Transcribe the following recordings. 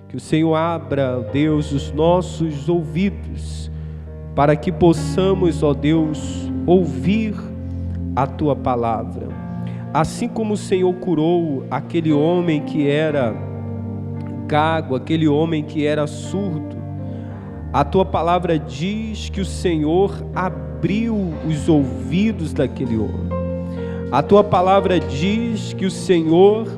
Que o Senhor abra, Deus, os nossos ouvidos, para que possamos, ó Deus, ouvir a Tua palavra. Assim como o Senhor curou aquele homem que era gago, aquele homem que era surdo, a Tua palavra diz que o Senhor abriu os ouvidos daquele homem. A Tua palavra diz que o Senhor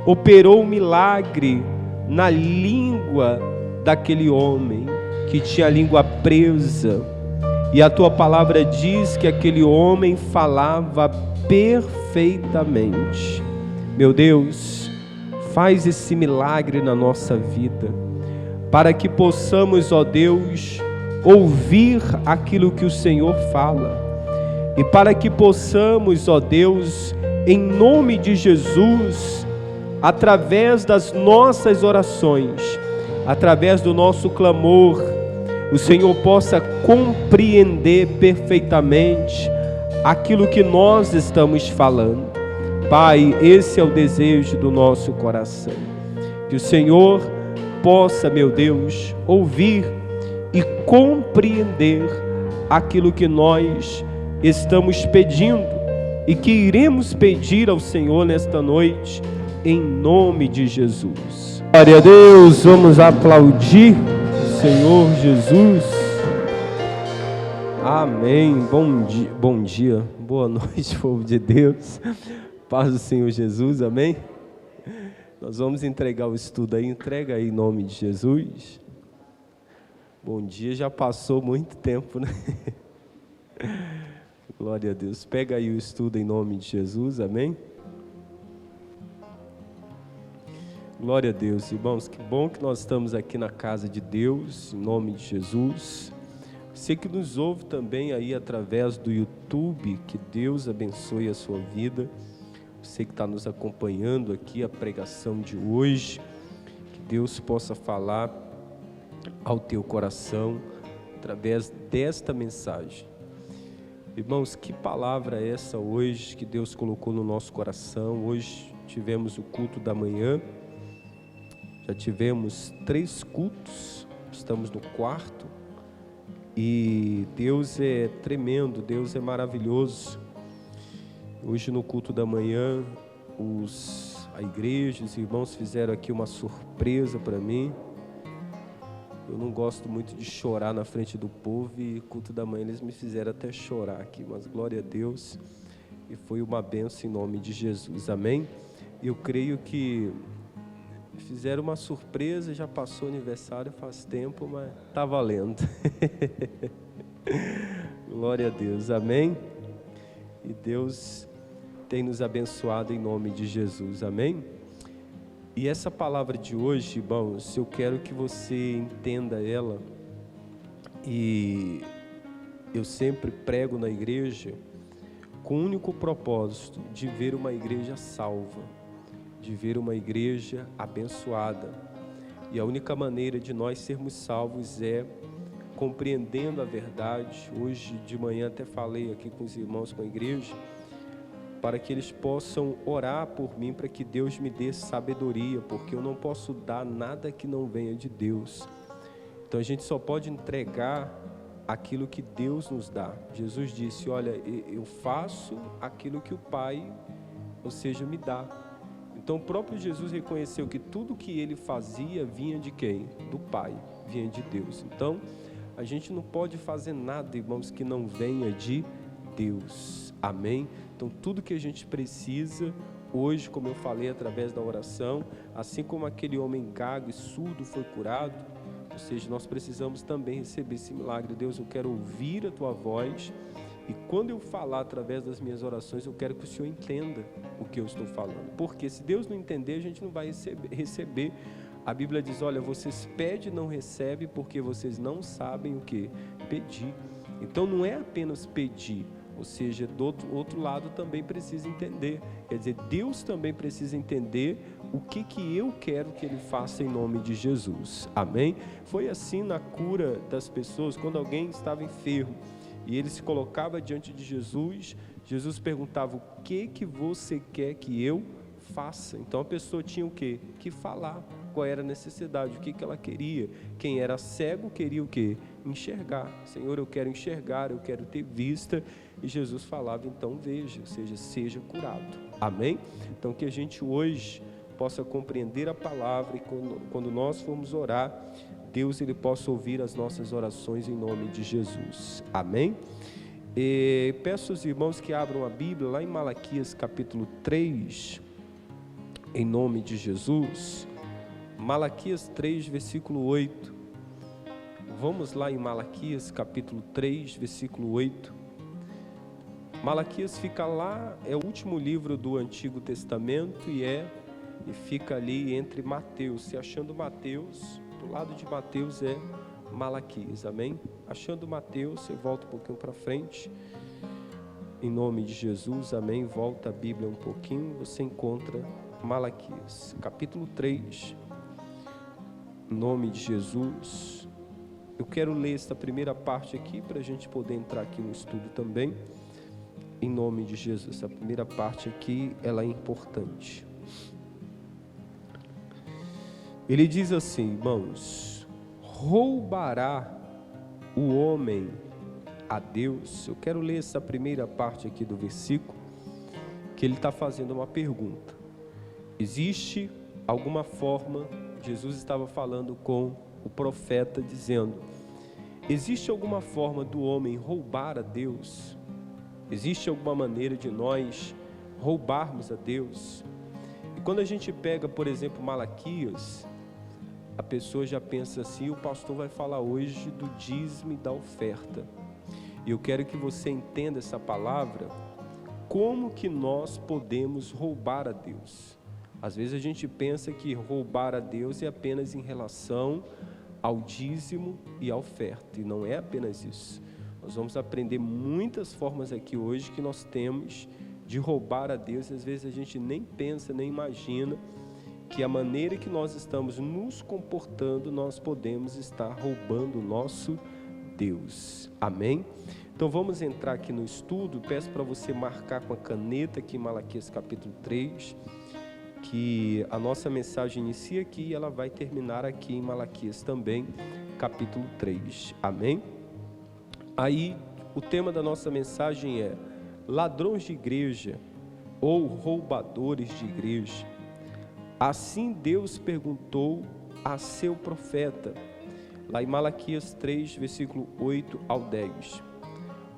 operou um milagre na língua daquele homem que tinha a língua presa, e a Tua palavra diz que aquele homem falava perfeitamente. Meu Deus, faz esse milagre na nossa vida, para que possamos, ó Deus, ouvir aquilo que o Senhor fala, e para que possamos, ó Deus, em nome de Jesus, através das nossas orações, através do nosso clamor, o Senhor possa compreender perfeitamente aquilo que nós estamos falando. Pai, esse é o desejo do nosso coração, que o Senhor possa, meu Deus, ouvir e compreender aquilo que nós estamos pedindo e que iremos pedir ao Senhor nesta noite, em nome de Jesus. Glória a Deus, vamos aplaudir o Senhor Jesus. Amém. Bom dia, boa noite, povo de Deus. Paz do Senhor Jesus, amém. Nós vamos entregar o estudo aí, entrega aí em nome de Jesus. Bom dia, já passou muito tempo, né? Glória a Deus. Pega aí o estudo em nome de Jesus, amém. Glória a Deus, irmãos, que bom que nós estamos aqui na casa de Deus, em nome de Jesus. Você que nos ouve também aí através do YouTube, que Deus abençoe a sua vida. Você que está nos acompanhando aqui, a pregação de hoje, que Deus possa falar ao teu coração através desta mensagem. Irmãos, que palavra é essa hoje que Deus colocou no nosso coração? Hoje tivemos o culto da manhã. Já tivemos 3 cultos, estamos no 4, e Deus é tremendo, Deus é maravilhoso. Hoje no culto da manhã, a igreja, os irmãos fizeram aqui uma surpresa para mim. Eu não gosto muito de chorar na frente do povo, e culto da manhã eles me fizeram até chorar aqui, mas glória a Deus, e foi uma bênção em nome de Jesus, amém? Eu creio que fizeram uma surpresa, já passou o aniversário faz tempo, mas está valendo. Glória a Deus, amém? E Deus tem nos abençoado em nome de Jesus, amém? E essa palavra de hoje, irmãos, eu quero que você entenda ela, e eu sempre prego na igreja com o único propósito de ver uma igreja salva, de ver uma igreja abençoada. E a única maneira de nós sermos salvos é compreendendo a verdade. Hoje de manhã até falei aqui com os irmãos, com a igreja, para que eles possam orar por mim, para que Deus me dê sabedoria, porque eu não posso dar nada que não venha de Deus. Então a gente só pode entregar aquilo que Deus nos dá. Jesus disse, olha, eu faço aquilo que o Pai, ou seja, me dá. Então o próprio Jesus reconheceu que tudo que ele fazia vinha de quem? Do Pai, vinha de Deus. Então a gente não pode fazer nada, irmãos, que não venha de Deus, amém? Então tudo que a gente precisa hoje, como eu falei através da oração, assim como aquele homem gago e surdo foi curado, ou seja, nós precisamos também receber esse milagre. Deus, eu quero ouvir a tua voz, e quando eu falar através das minhas orações, eu quero que o Senhor entenda o que eu estou falando, porque se Deus não entender, a gente não vai receber. A Bíblia diz, olha, vocês pedem e não recebem, porque vocês não sabem o que pedir. Então não é apenas pedir, ou seja, do outro lado também precisa entender. Quer dizer, Deus também precisa entender o que eu quero que Ele faça em nome de Jesus, amém? Foi assim na cura das pessoas, quando alguém estava enfermo, e ele se colocava diante de Jesus, Jesus perguntava, o que você quer que eu faça? Então a pessoa tinha o quê? Que falar. qual era a necessidade, o que ela queria. Quem era cego queria o quê? Enxergar. Senhor, eu quero enxergar, eu quero ter vista. E Jesus falava, então veja, ou seja, seja curado. Amém? Então que a gente hoje possa compreender a palavra e quando nós formos orar, Deus ele possa ouvir as nossas orações em nome de Jesus. Amém? E peço aos irmãos que abram a Bíblia lá em Malaquias capítulo 3, em nome de Jesus. Malaquias 3, versículo 8. Vamos lá em Malaquias capítulo 3, versículo 8. Malaquias fica lá, é o último livro do Antigo Testamento e fica ali entre Mateus. Se achando Mateus, do lado de Mateus é Malaquias, amém? Achando Mateus, você volta um pouquinho para frente, em nome de Jesus, amém? Volta a Bíblia um pouquinho, você encontra Malaquias, capítulo 3, em nome de Jesus. Eu quero ler esta primeira parte aqui, para a gente poder entrar aqui no estudo também, em nome de Jesus. Essa primeira parte aqui, ela é importante. Ele diz assim, irmãos: roubará o homem a Deus? Eu quero ler essa primeira parte aqui do versículo, que ele está fazendo uma pergunta. Existe alguma forma, Jesus estava falando com o profeta, dizendo, existe alguma forma do homem roubar a Deus? Existe alguma maneira de nós roubarmos a Deus? E quando a gente pega, por exemplo, Malaquias, a pessoa já pensa assim, o pastor vai falar hoje do dízimo e da oferta. E eu quero que você entenda essa palavra, como que nós podemos roubar a Deus. Às vezes a gente pensa que roubar a Deus é apenas em relação ao dízimo e à oferta, e não é apenas isso. Nós vamos aprender muitas formas aqui hoje que nós temos de roubar a Deus, e às vezes a gente nem pensa, nem imagina que a maneira que nós estamos nos comportando, nós podemos estar roubando o nosso Deus. Amém? Então vamos entrar aqui no estudo. Peço para você marcar com a caneta aqui em Malaquias capítulo 3, que a nossa mensagem inicia aqui e ela vai terminar aqui em Malaquias também, capítulo 3. Amém? Aí o tema da nossa mensagem é ladrões de igreja ou roubadores de igreja. Assim Deus perguntou a seu profeta, lá em Malaquias 3, versículo 8 ao 10.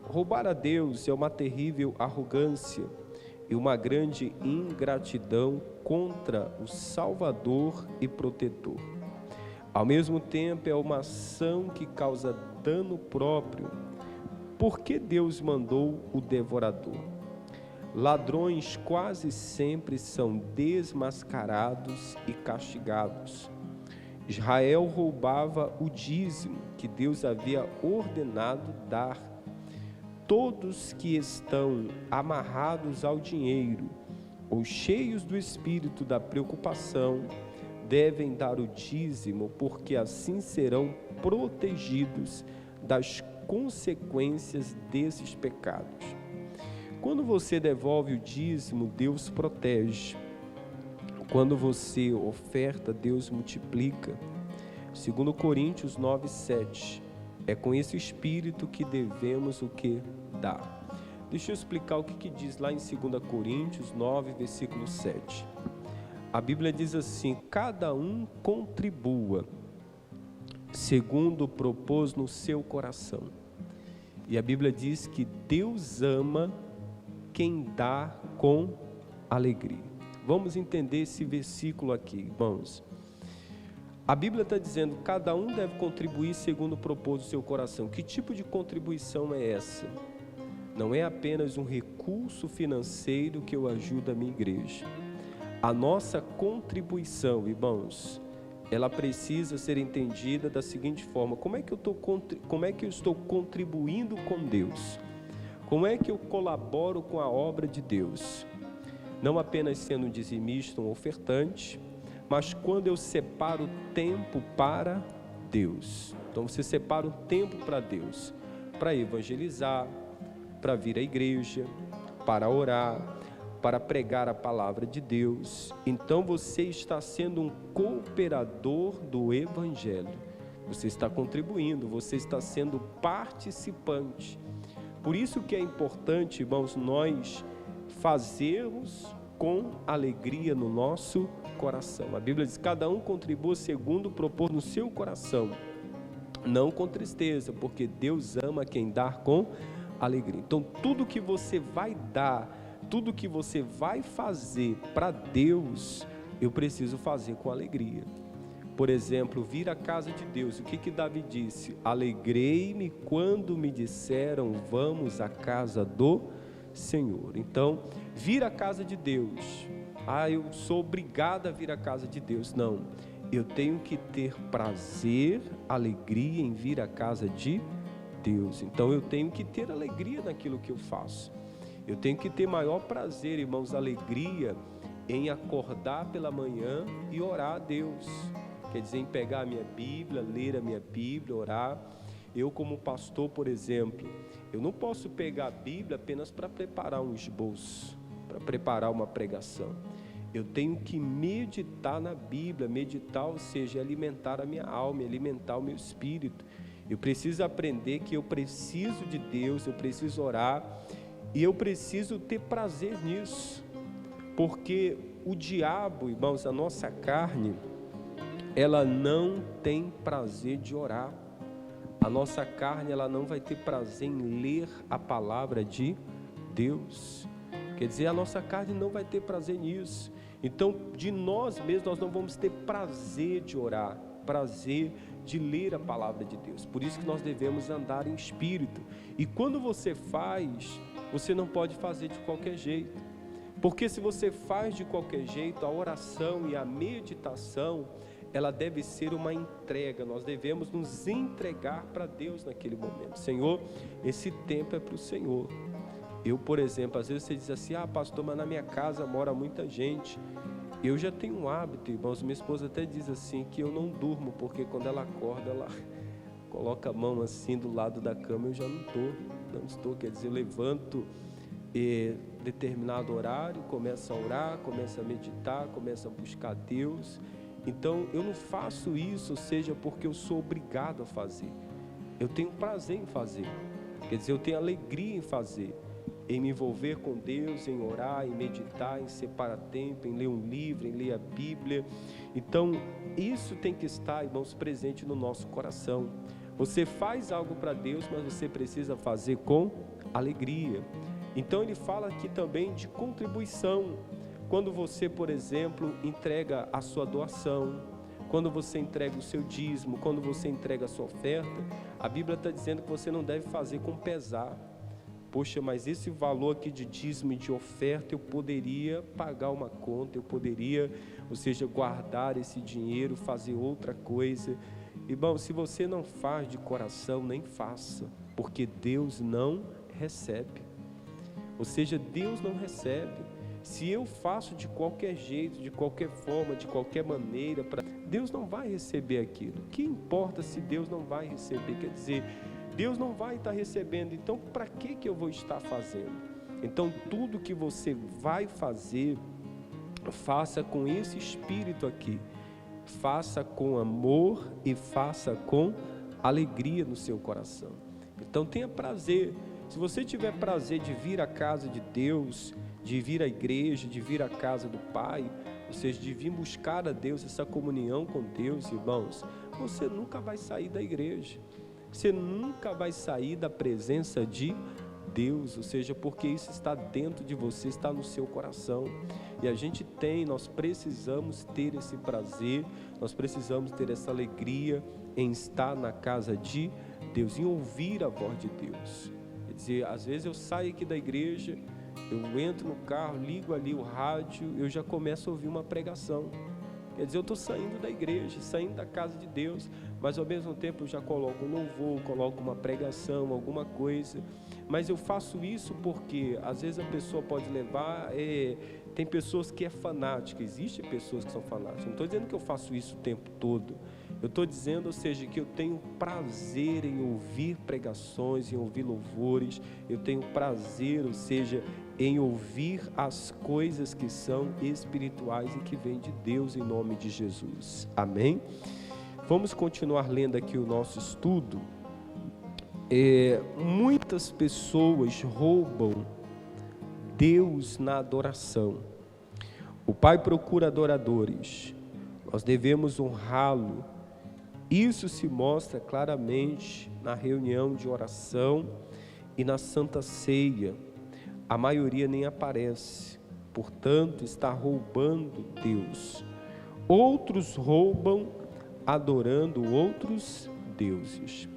Roubar a Deus é uma terrível arrogância e uma grande ingratidão contra o Salvador e Protetor. Ao mesmo tempo, é uma ação que causa dano próprio. Por que Deus mandou o devorador? Ladrões quase sempre são desmascarados e castigados. Israel roubava o dízimo que Deus havia ordenado dar. Todos que estão amarrados ao dinheiro ou cheios do espírito da preocupação devem dar o dízimo, porque assim serão protegidos das consequências desses pecados. Quando você devolve o dízimo, Deus protege. Quando você oferta, Deus multiplica. 2 Coríntios 9, 7. É com esse espírito que devemos o que? Dar. Deixa eu explicar o que diz lá em 2 Coríntios 9, versículo 7. A Bíblia diz assim: cada um contribua segundo propôs no seu coração. E a Bíblia diz que Deus ama quem dá com alegria. Vamos entender esse versículo aqui, irmãos. A Bíblia está dizendo que cada um deve contribuir segundo propôs o seu coração. Que tipo de contribuição é essa? Não é apenas um recurso financeiro que eu ajudo a minha igreja. A nossa contribuição, irmãos, ela precisa ser entendida da seguinte forma: como é que eu estou contribuindo com Deus? Como é que eu colaboro com a obra de Deus? Não apenas sendo um dizimista, um ofertante, mas quando eu separo tempo para Deus. Então você separa um tempo para Deus, para evangelizar, para vir à igreja, para orar, para pregar a palavra de Deus, então você está sendo um cooperador do Evangelho. Você está contribuindo, você está sendo participante. Por isso que é importante, irmãos, nós fazermos com alegria no nosso coração. A Bíblia diz: cada um contribua segundo propor no seu coração, não com tristeza, porque Deus ama quem dá com alegria. Então, tudo que você vai dar, tudo que você vai fazer para Deus, eu preciso fazer com alegria. Por exemplo, vir à casa de Deus. O que Davi disse? Alegrei-me quando me disseram, vamos à casa do Senhor. Então, vir à casa de Deus. Eu sou obrigado a vir à casa de Deus. Não, eu tenho que ter prazer, alegria em vir à casa de Deus. Então, eu tenho que ter alegria naquilo que eu faço. Eu tenho que ter maior prazer, irmãos, alegria em acordar pela manhã e orar a Deus. Quer dizer, em pegar a minha Bíblia, ler a minha Bíblia, orar. Eu, como pastor, por exemplo, eu não posso pegar a Bíblia apenas para preparar um esboço, para preparar uma pregação. Eu tenho que meditar na Bíblia, meditar, ou seja, alimentar a minha alma, alimentar o meu espírito. Eu preciso aprender que eu preciso de Deus, eu preciso orar e eu preciso ter prazer nisso, porque o diabo, irmãos, a nossa carne, ela não tem prazer de orar. A nossa carne, ela não vai ter prazer em ler a palavra de Deus. Quer dizer, a nossa carne não vai ter prazer nisso. Então, de nós mesmos, nós não vamos ter prazer de orar, prazer de ler a palavra de Deus. Por isso que nós devemos andar em espírito. E quando você faz, você não pode fazer de qualquer jeito. Porque se você faz de qualquer jeito, a oração e a meditação, ela deve ser uma entrega. Nós devemos nos entregar para Deus naquele momento. Senhor, esse tempo é para o Senhor. Eu, por exemplo, às vezes você diz assim: pastor, mas na minha casa mora muita gente. Eu já tenho um hábito, irmãos, minha esposa até diz assim, que eu não durmo, porque quando ela acorda, ela coloca a mão assim do lado da cama, eu já não estou, quer dizer, eu levanto determinado horário, começo a orar, começo a meditar, começo a buscar Deus. Então, eu não faço isso, ou seja, porque eu sou obrigado a fazer. Eu tenho prazer em fazer. Quer dizer, eu tenho alegria em fazer. Em me envolver com Deus, em orar, em meditar, em separar tempo, em ler um livro, em ler a Bíblia. Então, isso tem que estar, irmãos, presente no nosso coração. Você faz algo para Deus, mas você precisa fazer com alegria. Então, ele fala aqui também de contribuição. Quando você, por exemplo, entrega a sua doação, quando você entrega o seu dízimo, quando você entrega a sua oferta, a Bíblia está dizendo que você não deve fazer com pesar. Poxa, mas esse valor aqui de dízimo e de oferta, eu poderia pagar uma conta, eu poderia, ou seja, guardar esse dinheiro, fazer outra coisa. Irmão, se você não faz de coração, nem faça, porque Deus não recebe. Ou seja, Deus não recebe. Se eu faço de qualquer jeito, de qualquer forma, de qualquer maneira, Deus não vai receber aquilo. O que importa se Deus não vai receber? Quer dizer, Deus não vai estar recebendo, então para que eu vou estar fazendo? Então tudo que você vai fazer, faça com esse espírito aqui, faça com amor e faça com alegria no seu coração. Então tenha prazer. Se você tiver prazer de vir à casa de Deus, de vir à igreja, de vir à casa do Pai, ou seja, de vir buscar a Deus, essa comunhão com Deus, irmãos, você nunca vai sair da igreja. Você nunca vai sair da presença de Deus, ou seja, porque isso está dentro de você, está no seu coração. E nós precisamos ter esse prazer, nós precisamos ter essa alegria em estar na casa de Deus, em ouvir a voz de Deus. Quer dizer, às vezes eu saio aqui da igreja, eu entro no carro, ligo ali o rádio, eu já começo a ouvir uma pregação. Quer dizer, eu estou saindo da igreja, saindo da casa de Deus, mas ao mesmo tempo eu já coloco um louvor, coloco uma pregação, alguma coisa. Mas eu faço isso porque às vezes a pessoa pode levar, tem pessoas que é fanática, existem pessoas que são fanáticas. Não estou dizendo que eu faço isso o tempo todo. Eu estou dizendo, ou seja, que eu tenho prazer em ouvir pregações, em ouvir louvores, eu tenho prazer, ou seja, em ouvir as coisas que são espirituais e que vêm de Deus em nome de Jesus. Amém? Vamos continuar lendo aqui o nosso estudo. Muitas pessoas roubam Deus na adoração. O Pai procura adoradores. Nós devemos honrá-lo. Isso se mostra claramente na reunião de oração e na Santa Ceia. A maioria nem aparece, portanto, está roubando Deus. Outros roubam adorando outros deuses.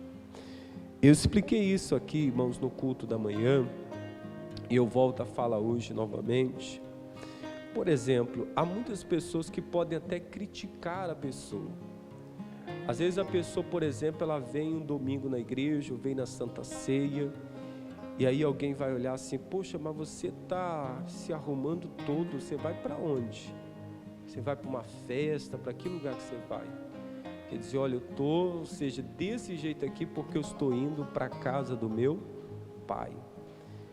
Eu expliquei isso aqui, irmãos, no culto da manhã, e eu volto a falar hoje novamente. Por exemplo, há muitas pessoas que podem até criticar a pessoa. Às vezes a pessoa, por exemplo, ela vem um domingo na igreja, vem na Santa Ceia, e aí alguém vai olhar assim, poxa, mas você está se arrumando todo, você vai para onde? Você vai para uma festa, para que lugar que você vai? Quer dizer, olha, eu estou, ou seja, desse jeito aqui porque eu estou indo para a casa do meu Pai.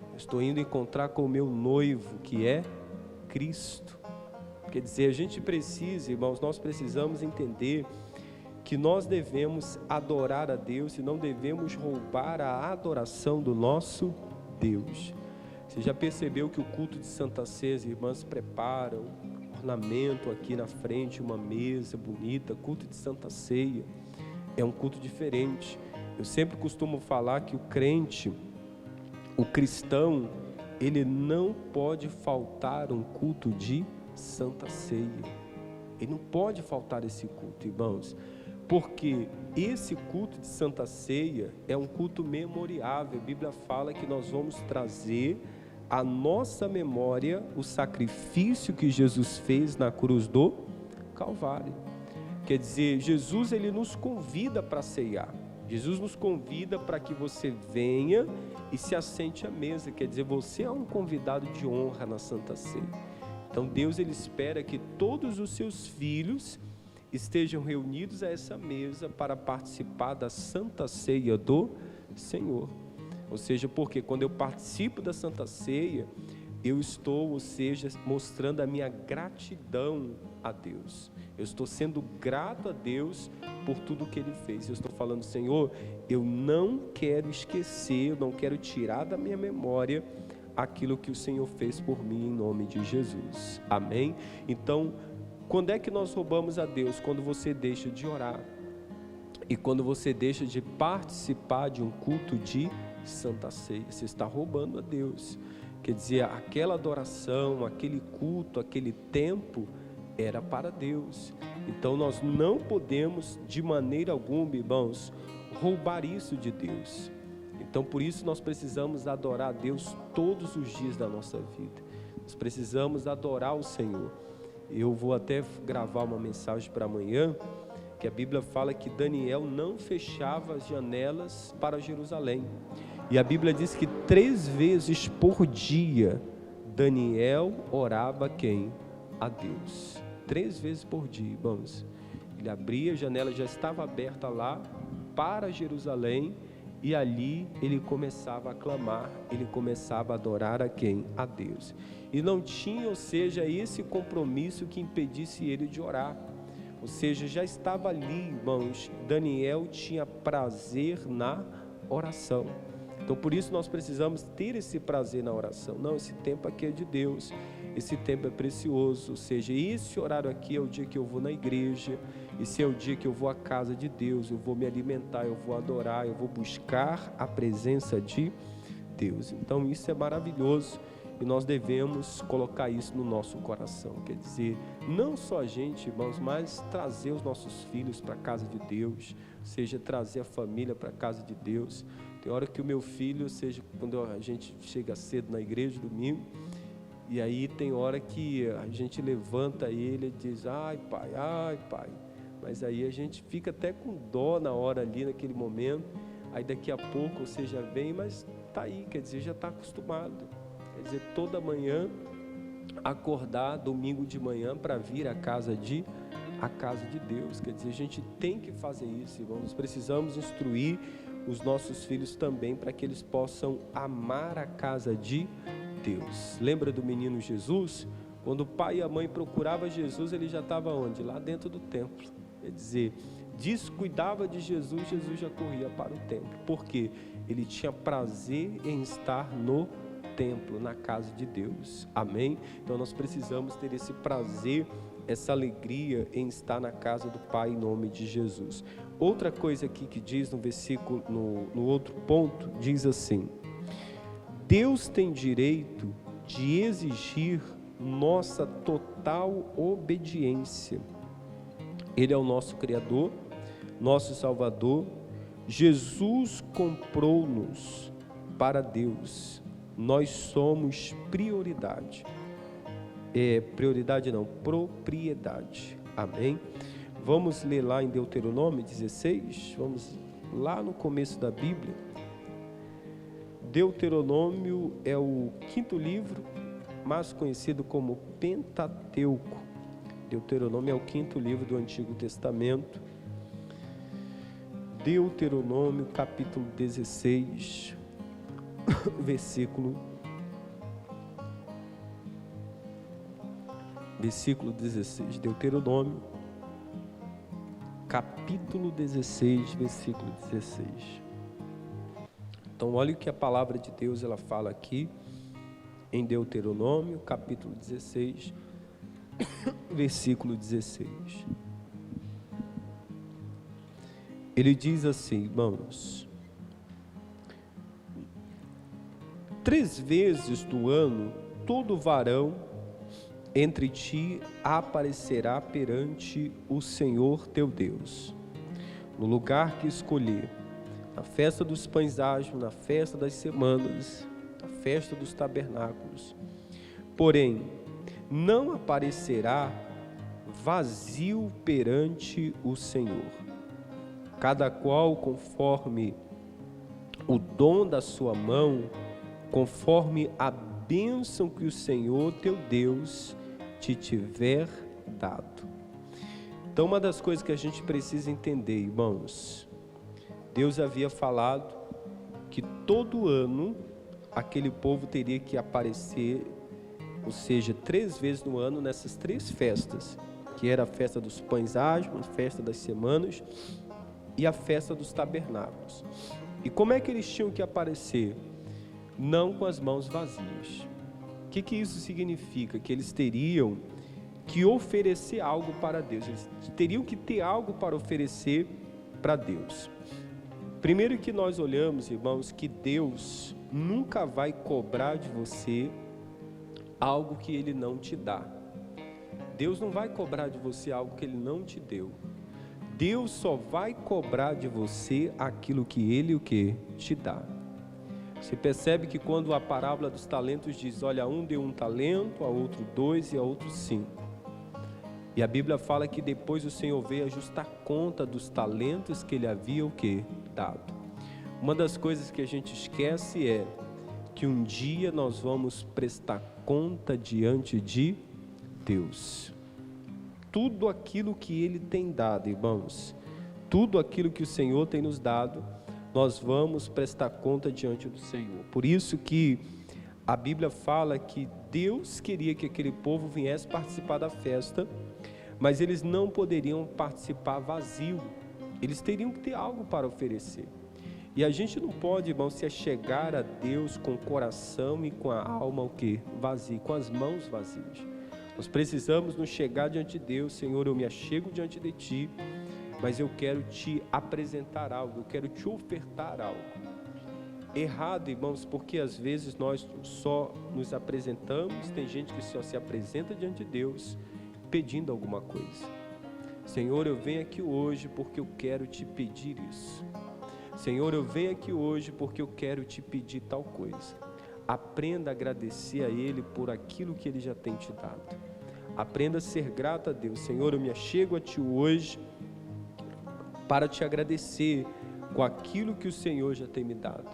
Eu estou indo encontrar com o meu noivo, que é Cristo. Quer dizer, a gente precisa, irmãos, nós precisamos entender que nós devemos adorar a Deus e não devemos roubar a adoração do nosso Deus. Você já percebeu que o culto de Santa Ceia, as irmãs preparam ornamento aqui na frente, uma mesa bonita, culto de Santa Ceia, é um culto diferente. Eu sempre costumo falar que o crente, o cristão, ele não pode faltar um culto de Santa Ceia. Ele não pode faltar esse culto, irmãos, porque esse culto de Santa Ceia é um culto memoriável. A Bíblia fala que nós vamos trazer à nossa memória o sacrifício que Jesus fez na cruz do Calvário. Quer dizer, Jesus, ele nos convida para ceiar. Jesus nos convida para que você venha e se assente à mesa. Quer dizer, você é um convidado de honra na Santa Ceia. Então Deus, ele espera que todos os seus filhos estejam reunidos a essa mesa para participar da Santa Ceia do Senhor. Ou seja, porque quando eu participo da Santa Ceia, eu estou, ou seja, mostrando a minha gratidão a Deus. Eu estou sendo grato a Deus por tudo que Ele fez. Eu estou falando, Senhor, eu não quero esquecer, eu não quero tirar da minha memória aquilo que o Senhor fez por mim, em nome de Jesus. Amém? Então, quando é que nós roubamos a Deus? Quando você deixa de orar e quando você deixa de participar de um culto de Santa Ceia. Você está roubando a Deus. Quer dizer, aquela adoração, aquele culto, aquele tempo era para Deus. Então nós não podemos de maneira alguma, irmãos, roubar isso de Deus. Então por isso nós precisamos adorar a Deus todos os dias da nossa vida. Nós precisamos adorar o Senhor. Eu vou até gravar uma mensagem para amanhã, que a Bíblia fala que Daniel não fechava as janelas para Jerusalém. E a Bíblia diz que 3 vezes por dia Daniel orava quem? A Deus. 3 vezes por dia, irmãos. Ele abria a janela, já estava aberta lá para Jerusalém, e ali ele começava a clamar, ele começava a adorar a quem? A Deus. E não tinha, ou seja, esse compromisso que impedisse ele de orar. Ou seja, já estava ali, irmãos, Daniel tinha prazer na oração. Então por isso nós precisamos ter esse prazer na oração. Não, esse tempo aqui é de Deus, esse tempo é precioso. Ou seja, esse horário aqui é o dia que eu vou na igreja, esse é o dia que eu vou à casa de Deus, eu vou me alimentar, eu vou adorar, eu vou buscar a presença de Deus. Então isso é maravilhoso e nós devemos colocar isso no nosso coração. Quer dizer, não só a gente, irmãos, mas trazer os nossos filhos para a casa de Deus, ou seja, trazer a família para a casa de Deus. Tem hora que o meu filho, ou seja, quando a gente chega cedo na igreja, domingo, e aí tem hora que a gente levanta ele e diz, ai pai, mas aí a gente fica até com dó na hora ali, naquele momento, aí daqui a pouco, ou seja, vem, mas está aí, quer dizer, já está acostumado, quer dizer, toda manhã, acordar domingo de manhã para vir à casa de a casa de Deus. Quer dizer, a gente tem que fazer isso, irmãos. Nós precisamos instruir os nossos filhos também para que eles possam amar a casa de Deus. Lembra do menino Jesus? Quando o pai e a mãe procuravam Jesus, ele já estava onde? Lá dentro do templo. Quer dizer, descuidava de Jesus, Jesus já corria para o templo. Por quê? Ele tinha prazer em estar no templo, na casa de Deus. Amém? Então nós precisamos ter esse prazer, essa alegria em estar na casa do Pai em nome de Jesus. Outra coisa aqui que diz no versículo, no outro ponto, diz assim: Deus tem direito de exigir nossa total obediência. Ele é o nosso Criador, nosso Salvador. Jesus comprou-nos para Deus. Nós somos prioridade. Prioridade não, propriedade. Amém? Vamos ler lá em Deuteronômio 16. Vamos lá no começo da Bíblia. Deuteronômio é o 5º livro, mais conhecido como Pentateuco. Deuteronômio é o 5º livro do Antigo Testamento. Deuteronômio, capítulo 16, versículo 16. Deuteronômio, capítulo 16, versículo 16. Então, olha o que a palavra de Deus ela fala aqui em Deuteronômio, capítulo 16, versículo 16. Ele diz assim, irmãos: 3 vezes no ano, todo varão entre ti aparecerá perante o Senhor teu Deus, no lugar que escolher, na festa dos pães asmos, na festa das semanas, na festa dos tabernáculos. Porém, não aparecerá vazio perante o Senhor. Cada qual conforme o dom da sua mão, conforme a bênção que o Senhor teu Deus te tiver dado. Então, uma das coisas que a gente precisa entender, irmãos, Deus havia falado que todo ano aquele povo teria que aparecer, ou seja, 3 vezes no ano nessas 3 festas, que era a festa dos pães asmos, a festa das semanas e a festa dos tabernáculos. E como é que eles tinham que aparecer? Não com as mãos vazias. O que isso significa? Que eles teriam que oferecer algo para Deus. Eles teriam que ter algo para oferecer para Deus. Primeiro que nós olhamos, irmãos, que Deus nunca vai cobrar de você algo que Ele não te dá. Deus não vai cobrar de você algo que Ele não te deu. Deus só vai cobrar de você aquilo que Ele te dá. Você percebe que quando a parábola dos talentos diz, olha, um deu 1 talento, a outro 2 e a outro 5. E a Bíblia fala que depois o Senhor veio ajustar conta dos talentos que Ele havia dado. Uma das coisas que a gente esquece é que um dia nós vamos prestar conta diante de Deus. Tudo aquilo que Ele tem dado, irmãos, tudo aquilo que o Senhor tem nos dado, nós vamos prestar conta diante do Senhor. Por isso que a Bíblia fala que Deus queria que aquele povo viesse participar da festa, mas eles não poderiam participar vazio. Eles teriam que ter algo para oferecer. E a gente não pode, irmão, se achegar a Deus com o coração e com a alma vazio, com as mãos vazias. Nós precisamos nos chegar diante de Deus. Senhor, eu me achego diante de Ti, mas eu quero Te apresentar algo, eu quero Te ofertar algo. Errado, irmãos, porque às vezes nós só nos apresentamos, tem gente que só se apresenta diante de Deus pedindo alguma coisa. Senhor, eu venho aqui hoje porque eu quero Te pedir isso. Senhor, eu venho aqui hoje porque eu quero Te pedir tal coisa. Aprenda a agradecer a Ele por aquilo que Ele já tem te dado. Aprenda a ser grato a Deus. Senhor, eu me achego a Ti hoje para Te agradecer com aquilo que o Senhor já tem me dado.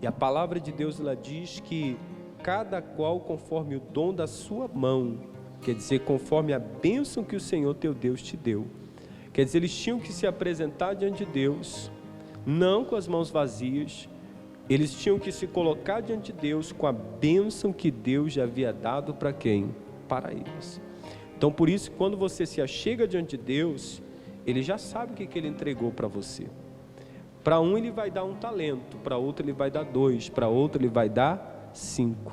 E a palavra de Deus, ela diz que cada qual conforme o dom da sua mão, quer dizer, conforme a bênção que o Senhor teu Deus te deu. Quer dizer, eles tinham que se apresentar diante de Deus, não com as mãos vazias, eles tinham que se colocar diante de Deus com a bênção que Deus já havia dado para quem? Para eles. Então, por isso, quando você se achega diante de Deus, Ele já sabe o que Ele entregou para você. Para um Ele vai dar 1 talento, para outro Ele vai dar 2, para outro Ele vai dar 5.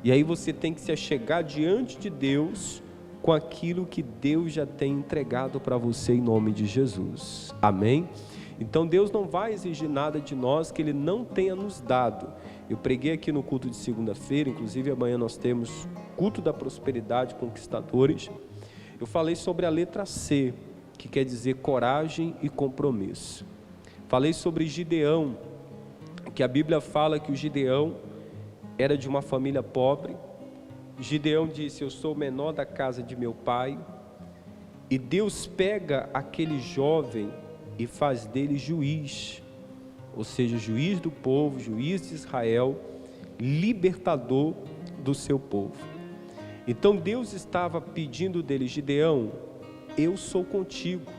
E aí você tem que se achegar diante de Deus com aquilo que Deus já tem entregado para você em nome de Jesus. Amém? Então Deus não vai exigir nada de nós que Ele não tenha nos dado. Eu preguei aqui no culto de segunda-feira, inclusive amanhã nós temos culto da prosperidade conquistadores. Eu falei sobre a letra C, que quer dizer coragem e compromisso. Falei sobre Gideão, que a Bíblia fala que o Gideão era de uma família pobre. Gideão disse: eu sou o menor da casa de meu pai. E Deus pega aquele jovem e faz dele juiz, ou seja, juiz do povo, juiz de Israel, libertador do seu povo. Então Deus estava pedindo dele: Gideão, eu sou contigo,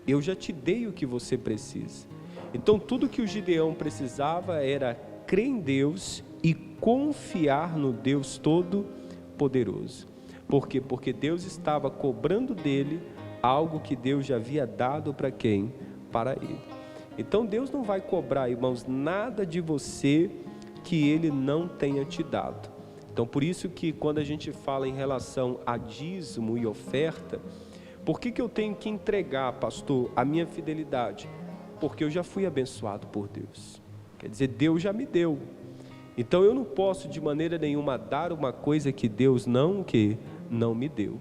eu já te dei o que você precisa. Então tudo que o Gideão precisava era crer em Deus e confiar no Deus Todo-Poderoso. Por quê? Porque Deus estava cobrando dele algo que Deus já havia dado para quem? Para ele. Então Deus não vai cobrar, irmãos, nada de você que Ele não tenha te dado. Então por isso que quando a gente fala em relação a dízimo e oferta, por que eu tenho que entregar, pastor, a minha fidelidade? Porque eu já fui abençoado por Deus. Quer dizer, Deus já me deu. Então eu não posso de maneira nenhuma dar uma coisa que Deus não me deu.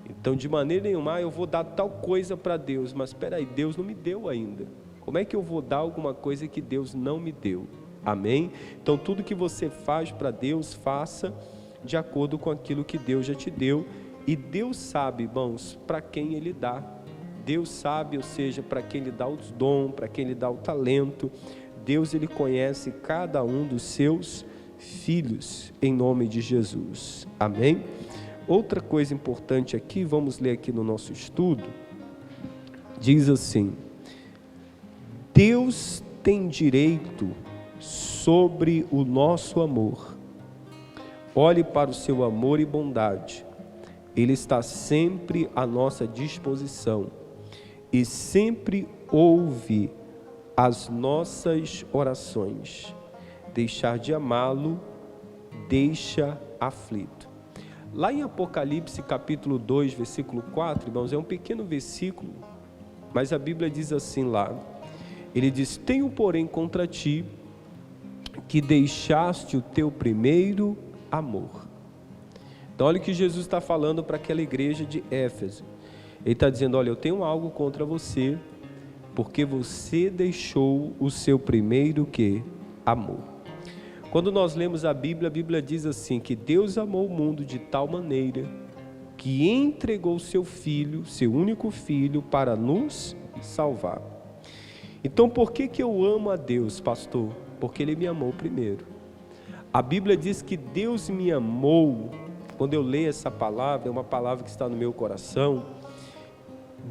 Então de maneira nenhuma eu vou dar tal coisa para Deus, mas espera aí, Deus não me deu ainda. Como é que eu vou dar alguma coisa que Deus não me deu? Amém? Então tudo que você faz para Deus, faça de acordo com aquilo que Deus já te deu. E Deus sabe, irmãos, para quem Ele dá. Deus sabe, ou seja, para quem Ele dá os dons, para quem Ele dá o talento. Deus, Ele conhece cada um dos seus filhos, em nome de Jesus. Amém? Outra coisa importante aqui, vamos ler aqui no nosso estudo, diz assim: Deus tem direito sobre o nosso amor. Olhe para o seu amor e bondade. Ele está sempre à nossa disposição e sempre ouve as nossas orações. Deixar de amá-lo deixa aflito. Lá em Apocalipse capítulo 2, versículo 4, irmãos, é um pequeno versículo, mas a Bíblia diz assim lá, ele diz: tenho porém contra ti que deixaste o teu primeiro amor. Então olha o que Jesus está falando para aquela igreja de Éfeso. Ele está dizendo: olha, eu tenho algo contra você, porque você deixou o seu primeiro amor. Quando nós lemos a Bíblia diz assim, que Deus amou o mundo de tal maneira, que entregou seu Filho, seu único Filho, para nos salvar. Então por que eu amo a Deus, pastor? Porque Ele me amou primeiro. A Bíblia diz que Deus me amou. Quando eu leio essa palavra, é uma palavra que está no meu coração.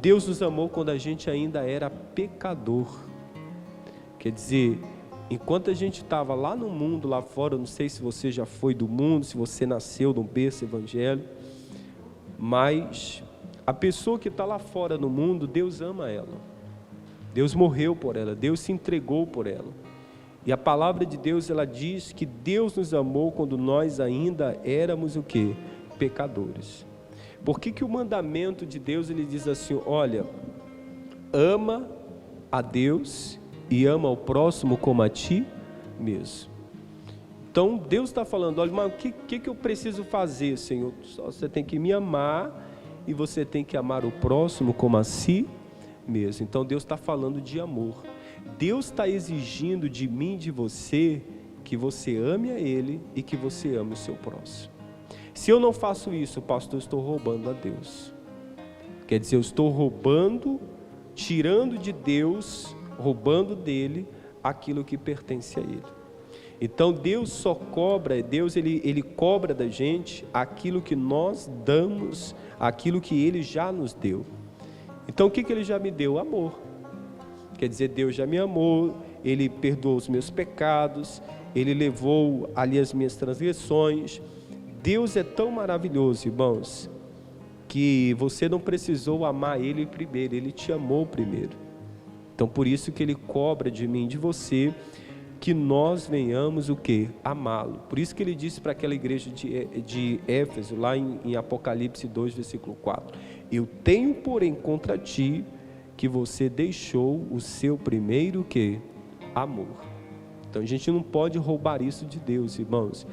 Deus nos amou quando a gente ainda era pecador. Quer dizer, enquanto a gente estava lá no mundo, lá fora, não sei se você já foi do mundo, se você nasceu no berço evangélico, mas a pessoa que está lá fora no mundo, Deus ama ela. Deus morreu por ela, Deus se entregou por ela. E a palavra de Deus, ela diz que Deus nos amou quando nós ainda éramos o quê? Pecadores. Por que o mandamento de Deus, ele diz assim, olha, ama a Deus e ama o próximo como a ti mesmo. Então Deus está falando, olha, mas o que eu preciso fazer, Senhor? Você tem que me amar e você tem que amar o próximo como a si mesmo. Então Deus está falando de amor. Deus está exigindo de mim e de você que você ame a Ele e que você ame o seu próximo. Se eu não faço isso, pastor, eu estou roubando a Deus. Quer dizer, eu estou roubando, tirando de Deus, roubando dele aquilo que pertence a Ele. Então Deus só cobra, Deus ele cobra da gente aquilo que nós damos, aquilo que Ele já nos deu. Então o que Ele já me deu? Amor. Quer dizer, Deus já me amou, Ele perdoou os meus pecados, Ele levou ali as minhas transgressões. Deus é tão maravilhoso, irmãos, que você não precisou amar Ele primeiro, Ele te amou primeiro. Então por isso que Ele cobra de mim, de você, que nós venhamos o quê? Amá-lo. Por isso que Ele disse para aquela igreja de Éfeso, lá em Apocalipse 2, versículo 4, eu tenho, porém, contra ti, que você deixou o seu primeiro quê? Amor. Então a gente não pode roubar isso de Deus, irmãos.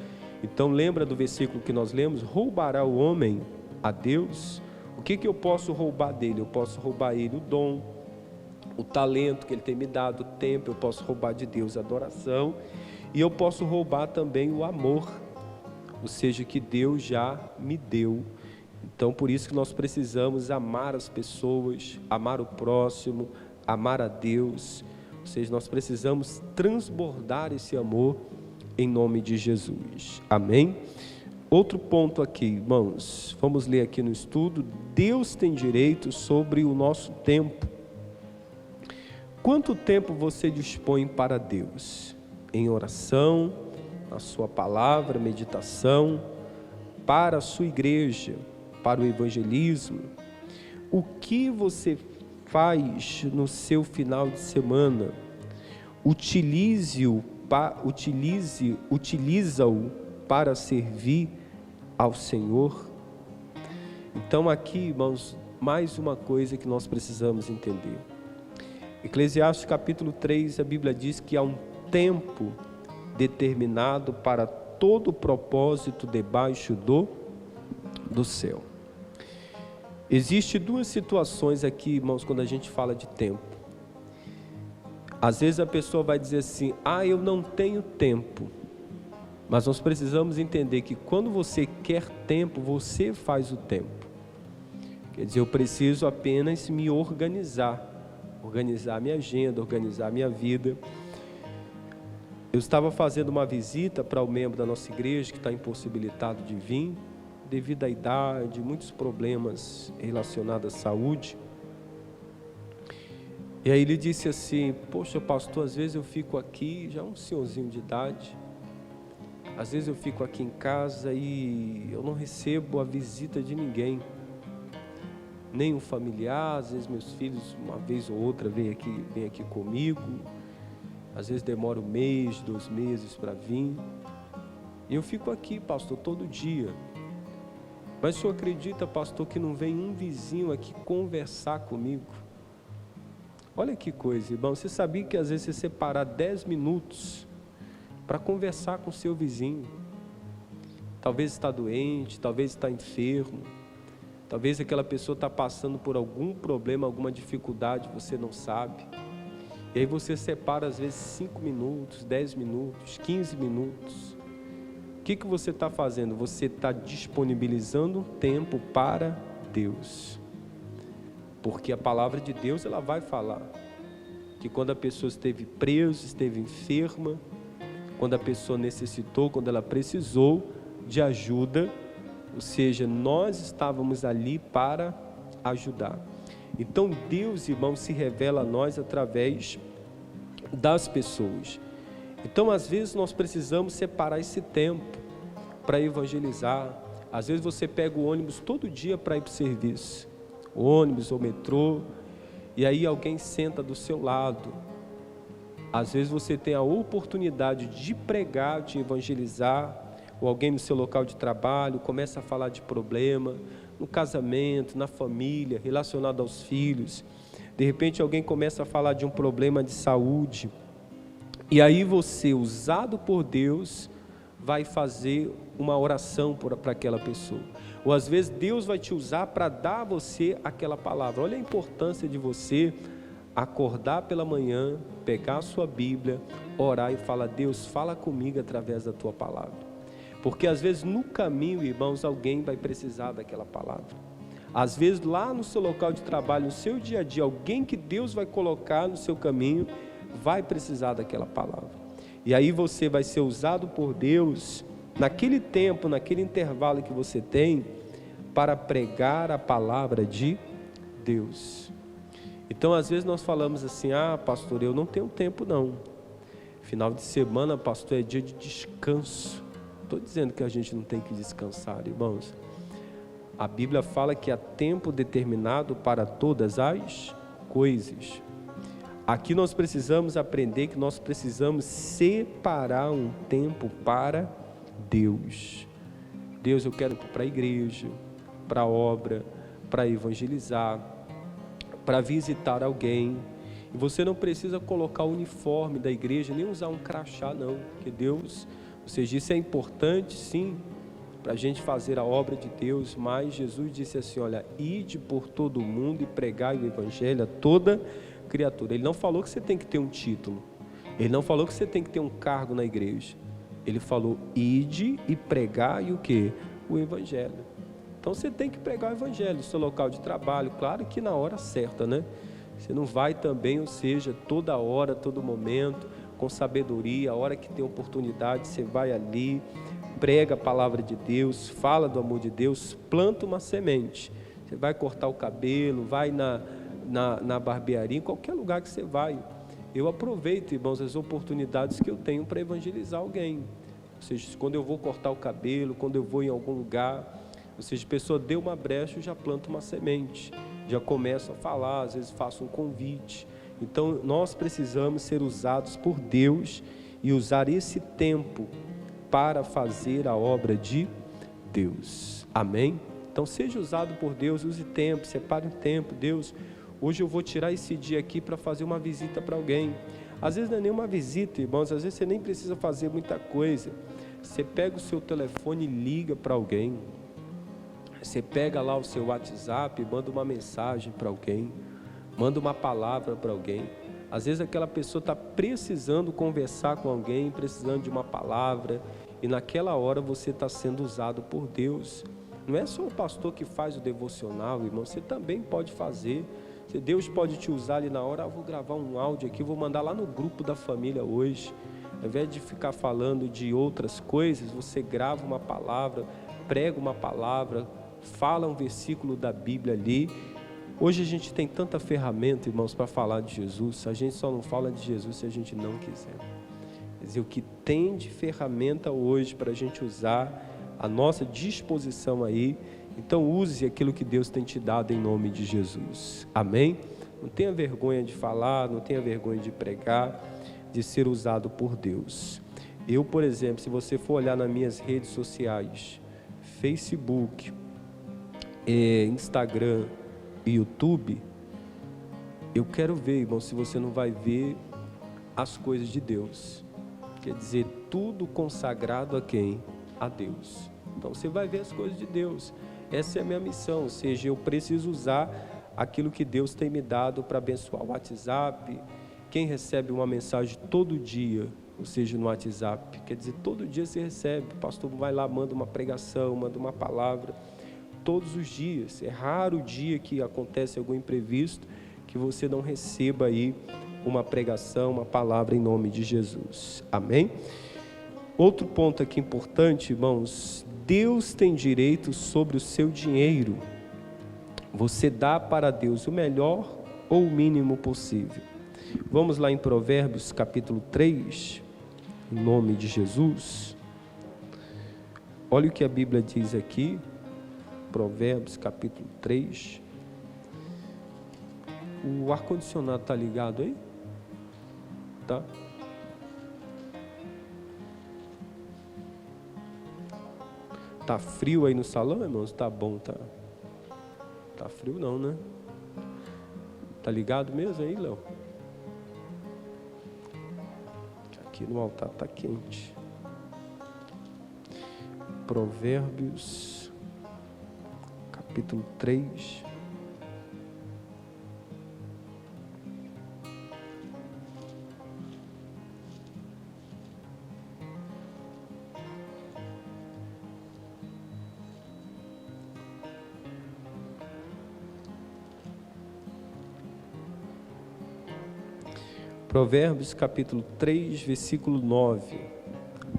Então lembra do versículo que nós lemos? Roubará o homem a Deus? O que eu posso roubar dele? Eu posso roubar ele o dom, o talento que Ele tem me dado, o tempo. Eu posso roubar de Deus a adoração, e eu posso roubar também o amor, ou seja, que Deus já me deu. Então por isso que nós precisamos amar as pessoas, amar o próximo, amar a Deus, ou seja, nós precisamos transbordar esse amor em nome de Jesus, amém? Outro ponto aqui, irmãos, vamos ler aqui no estudo. Deus tem direito sobre o nosso tempo. Quanto tempo você dispõe para Deus? Em oração, na sua palavra, meditação, para a sua igreja, para o evangelismo? O que você faz no seu final de semana? Utiliza-o para servir ao Senhor? Então aqui, irmãos, mais uma coisa que nós precisamos entender. Eclesiastes capítulo 3, a Bíblia diz que há um tempo determinado para todo propósito debaixo do céu. Existem duas situações aqui, irmãos, quando a gente fala de tempo. Às vezes a pessoa vai dizer assim, eu não tenho tempo. Mas nós precisamos entender que quando você quer tempo, você faz o tempo. Quer dizer, eu preciso apenas me organizar a minha agenda, organizar a minha vida. Eu estava fazendo uma visita para um membro da nossa igreja que está impossibilitado de vir, devido à idade, muitos problemas relacionados à saúde. E aí ele disse assim, poxa pastor, às vezes eu fico aqui, já um senhorzinho de idade, às vezes eu fico aqui em casa e eu não recebo a visita de ninguém, nem um familiar. Às vezes meus filhos, uma vez ou outra, vêm aqui comigo, às vezes demora 1 mês, 2 meses para vir, e eu fico aqui, pastor, todo dia. Mas o senhor acredita, pastor, que não vem um vizinho aqui conversar comigo? Olha que coisa, irmão, você sabia que às vezes você separar 10 minutos para conversar com o seu vizinho, talvez está doente, talvez está enfermo, talvez aquela pessoa está passando por algum problema, alguma dificuldade, você não sabe, e aí você separa às vezes 5 minutos, 10 minutos, 15 minutos, o que você está fazendo? Você está disponibilizando um tempo para Deus, porque a palavra de Deus, ela vai falar, que quando a pessoa esteve presa, esteve enferma, quando a pessoa necessitou, quando ela precisou de ajuda, ou seja, nós estávamos ali para ajudar. Então Deus, irmão, se revela a nós através das pessoas. Então às vezes nós precisamos separar esse tempo para evangelizar. Às vezes você pega o ônibus todo dia para ir para o serviço, ônibus ou metrô, e aí alguém senta do seu lado. Às vezes você tem a oportunidade de pregar, de evangelizar, ou alguém no seu local de trabalho começa a falar de problema, no casamento, na família, relacionado aos filhos. De repente alguém começa a falar de um problema de saúde, e aí você, usado por Deus, vai fazer uma oração para aquela pessoa. Ou às vezes Deus vai te usar para dar a você aquela palavra. Olha a importância de você acordar pela manhã, pegar a sua Bíblia, orar e falar, Deus, fala comigo através da tua palavra. Porque às vezes no caminho, irmãos, alguém vai precisar daquela palavra. Às vezes lá no seu local de trabalho, no seu dia a dia, alguém que Deus vai colocar no seu caminho vai precisar daquela palavra. E aí você vai ser usado por Deus, naquele tempo, naquele intervalo que você tem, para pregar a palavra de Deus. Então, às vezes nós falamos assim: ah, pastor, eu não tenho tempo não. Final de semana, pastor, é dia de descanso. Estou dizendo que a gente não tem que descansar, irmãos. A Bíblia fala que há tempo determinado para todas as coisas. Aqui nós precisamos aprender que nós precisamos separar um tempo para Deus. Deus, eu quero ir para a igreja, para a obra, para evangelizar, para visitar alguém. E você não precisa colocar o uniforme da igreja, nem usar um crachá não, porque Deus, você disse, é importante sim, para a gente fazer a obra de Deus, mas Jesus disse assim: olha, ide por todo o mundo e pregai o evangelho a toda criatura. Ele não falou que você tem que ter um título, ele não falou que você tem que ter um cargo na igreja, ele falou: ide e pregai o que? O evangelho. Então você tem que pregar o evangelho no seu local de trabalho, claro que na hora certa, né? Você não vai também, ou seja, toda hora, todo momento, com sabedoria, a hora que tem oportunidade, você vai ali, prega a palavra de Deus, fala do amor de Deus, planta uma semente. Você vai cortar o cabelo, vai na barbearia, em qualquer lugar que você vai. Eu aproveito, irmãos, as oportunidades que eu tenho para evangelizar alguém. Ou seja, quando eu vou cortar o cabelo, quando eu vou em algum lugar, ou seja, a pessoa deu uma brecha, eu já planto uma semente, já começo a falar, às vezes faço um convite. Então, nós precisamos ser usados por Deus e usar esse tempo para fazer a obra de Deus. Amém? Então, seja usado por Deus, use tempo, separe um tempo. Deus, hoje eu vou tirar esse dia aqui para fazer uma visita para alguém. Às vezes não é nenhuma visita, irmãos, às vezes você nem precisa fazer muita coisa. Você pega o seu telefone e liga para alguém. Você pega lá o seu WhatsApp, manda uma mensagem para alguém, manda uma palavra para alguém. Às vezes aquela pessoa está precisando conversar com alguém, precisando de uma palavra, e naquela hora você está sendo usado por Deus. Não é só o pastor que faz o devocional, irmão, você também pode fazer. Deus pode te usar ali na hora: vou gravar um áudio aqui, vou mandar lá no grupo da família hoje. Ao invés de ficar falando de outras coisas, você grava uma palavra, prega uma palavra, fala um versículo da Bíblia ali. Hoje a gente tem tanta ferramenta, irmãos, para falar de Jesus. A gente só não fala de Jesus se a gente não quiser. Quer dizer, o que tem de ferramenta hoje para a gente usar à nossa disposição aí. Então use aquilo que Deus tem te dado em nome de Jesus. Amém? Não tenha vergonha de falar, não tenha vergonha de pregar, de ser usado por Deus. Eu, por exemplo, se você for olhar nas minhas redes sociais, Facebook, Instagram, YouTube, eu quero ver, irmão, se você não vai ver as coisas de Deus. Quer dizer, tudo consagrado a quem? A Deus. Então você vai ver as coisas de Deus. Essa é a minha missão, ou seja, eu preciso usar aquilo que Deus tem me dado para abençoar o WhatsApp. Quem recebe uma mensagem todo dia, ou seja, no WhatsApp, quer dizer, todo dia você recebe. O pastor vai lá, manda uma pregação, manda uma palavra, todos os dias. É raro o dia que acontece algum imprevisto que você não receba aí uma pregação, uma palavra em nome de Jesus. Amém? Outro ponto aqui importante, irmãos: Deus tem direito sobre o seu dinheiro. Você dá para Deus o melhor ou o mínimo possível. Vamos lá em Provérbios capítulo 3, em nome de Jesus. Olha o que a Bíblia diz aqui, Provérbios capítulo 3. O ar-condicionado está ligado aí? Tá? Tá frio aí no salão, irmãos? Tá bom, tá? Tá frio não, né? Tá ligado mesmo aí, Léo? Aqui no altar tá quente. Provérbios, capítulo 3. Provérbios capítulo 3, versículo 9.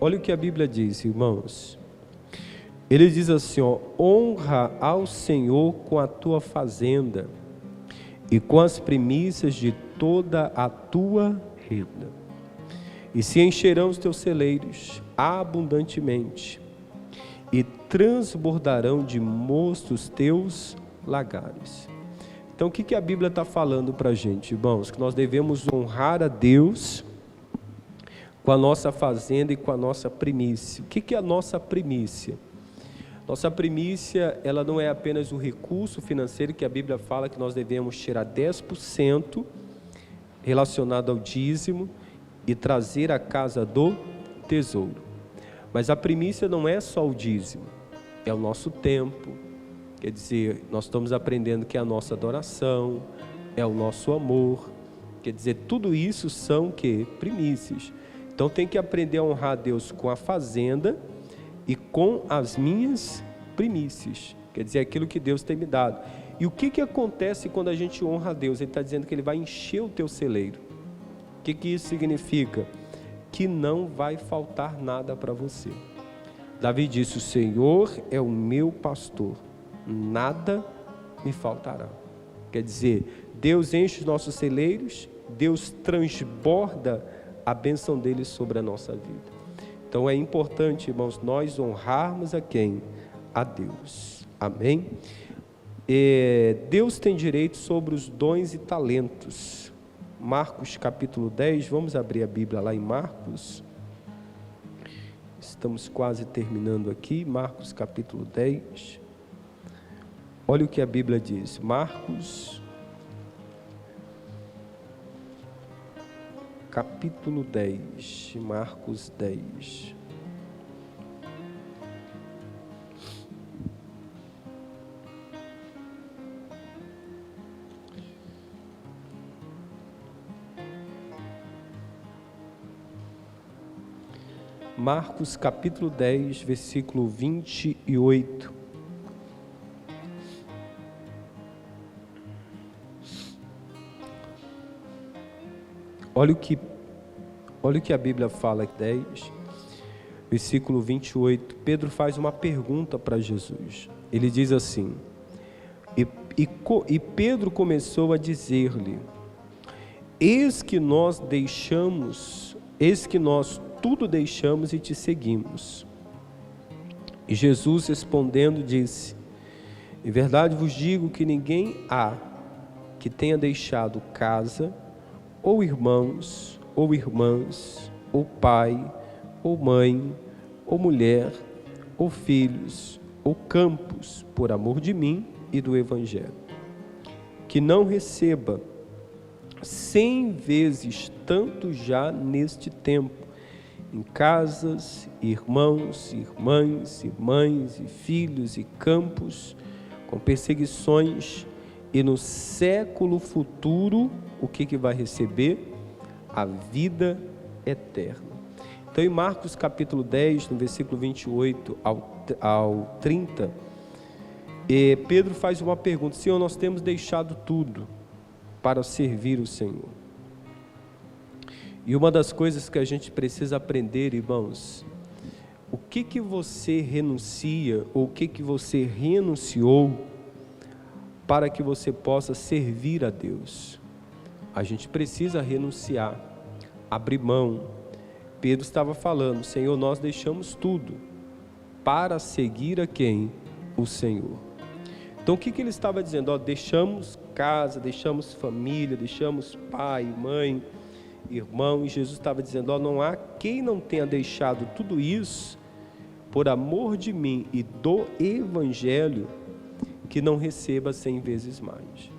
Olha o que a Bíblia diz, irmãos. Ele diz assim, ó: honra ao Senhor com a tua fazenda e com as primícias de toda a tua renda, e se encherão os teus celeiros abundantemente, e transbordarão de mosto os teus lagares. Então o que a Bíblia está falando para a gente, irmãos? Que nós devemos honrar a Deus com a nossa fazenda e com a nossa primícia. O que é a nossa primícia? Nossa primícia, ela não é apenas o recurso financeiro que a Bíblia fala que nós devemos tirar 10% relacionado ao dízimo e trazer à casa do tesouro. Mas a primícia não é só o dízimo, é o nosso tempo. Quer dizer, nós estamos aprendendo que é a nossa adoração, é o nosso amor. Quer dizer, tudo isso são que? Primícias. Então tem que aprender a honrar a Deus com a fazenda e com as minhas primícias. Quer dizer, aquilo que Deus tem me dado. E o que acontece quando a gente honra a Deus? Ele está dizendo que Ele vai encher o teu celeiro. O que isso significa? Que não vai faltar nada para você. Davi disse: o Senhor é o meu pastor, nada me faltará. Quer dizer, Deus enche os nossos celeiros, Deus transborda a bênção dele sobre a nossa vida. Então é importante, irmãos, nós honrarmos a quem? A Deus. Amém? Deus tem direito sobre os dons e talentos. Marcos capítulo 10, vamos abrir a Bíblia lá em Marcos. Estamos quase terminando aqui, Marcos capítulo 10. Olha o que a Bíblia diz, Marcos capítulo 10, Marcos 10. Marcos capítulo 10, versículo 28. Olha o que a Bíblia fala, 10, versículo 28. Pedro faz uma pergunta para Jesus. Ele diz assim: e Pedro começou a dizer-lhe: eis que nós tudo deixamos e te seguimos. E Jesus respondendo disse: em verdade vos digo que ninguém há que tenha deixado casa, ou irmãos, ou irmãs, ou pai, ou mãe, ou mulher, ou filhos, ou campos, por amor de mim e do Evangelho, que não receba 100 vezes tanto já neste tempo, em casas, irmãos, irmãs, e mães, e filhos, e campos, com perseguições, e no século futuro, o que vai receber? A vida eterna. Então, em Marcos capítulo 10, no versículo 28 ao 30, Pedro faz uma pergunta: Senhor, nós temos deixado tudo para servir o Senhor. E uma das coisas que a gente precisa aprender, irmãos, o que você renuncia, ou o que você renunciou para que você possa servir a Deus? A gente precisa renunciar, abrir mão. Pedro estava falando: Senhor, nós deixamos tudo para seguir a quem? O Senhor. Então o que ele estava dizendo? Deixamos casa, deixamos família, deixamos pai, mãe, irmão, e Jesus estava dizendo: não há quem não tenha deixado tudo isso por amor de mim e do Evangelho, que não receba 100 vezes mais.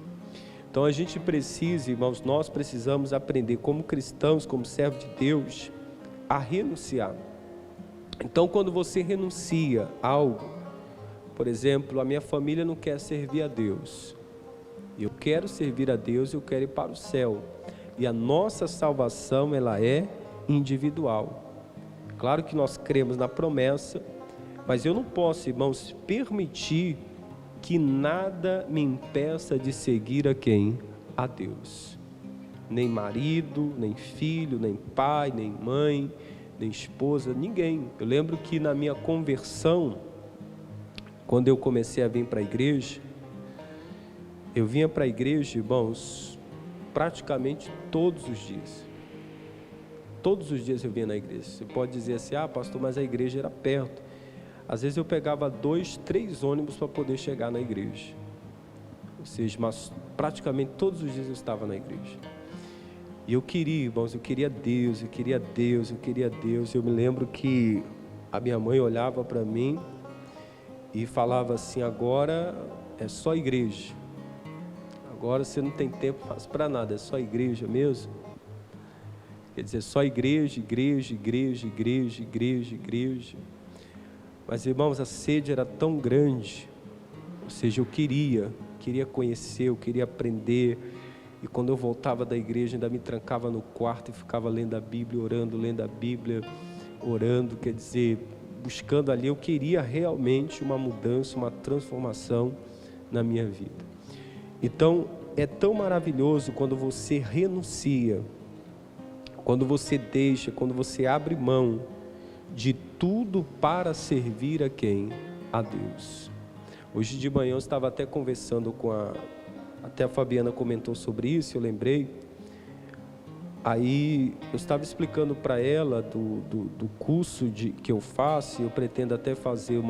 Então a gente precisa, irmãos, nós precisamos aprender como cristãos, como servos de Deus, a renunciar. Então quando você renuncia a algo, por exemplo, a minha família não quer servir a Deus, eu quero servir a Deus, eu quero ir para o céu. E a nossa salvação, ela é individual. Claro que nós cremos na promessa, mas eu não posso, irmãos, permitir que nada me impeça de seguir a quem? A Deus. nem marido, nem filho, nem pai, nem mãe, nem esposa, ninguém. Eu lembro que na minha conversão, quando eu comecei a vir para a igreja, eu vinha para a igreja, irmãos, praticamente todos os dias. Todos os dias eu vinha na igreja. Você pode dizer assim, pastor, mas a igreja era perto. Às vezes eu pegava 2, 3 ônibus para poder chegar na igreja. Ou seja, mas praticamente todos os dias eu estava na igreja. E eu queria, irmãos, eu queria Deus. Eu me lembro que a minha mãe olhava para mim e falava assim, agora é só igreja. Agora você não tem tempo mais para nada, é só igreja mesmo. Quer dizer, só igreja. Mas, irmãos, a sede era tão grande, ou seja, eu queria conhecer, eu queria aprender. E quando eu voltava da igreja, ainda me trancava no quarto e ficava lendo a Bíblia, orando, quer dizer, buscando ali. Eu queria realmente uma mudança, uma transformação na minha vida. Então, é tão maravilhoso quando você renuncia, quando você deixa, quando você abre mão de tudo para servir a quem? A Deus. Hoje de manhã eu estava até conversando até a Fabiana comentou sobre isso, eu lembrei. Aí eu estava explicando para ela do curso que eu faço. Eu pretendo até fazer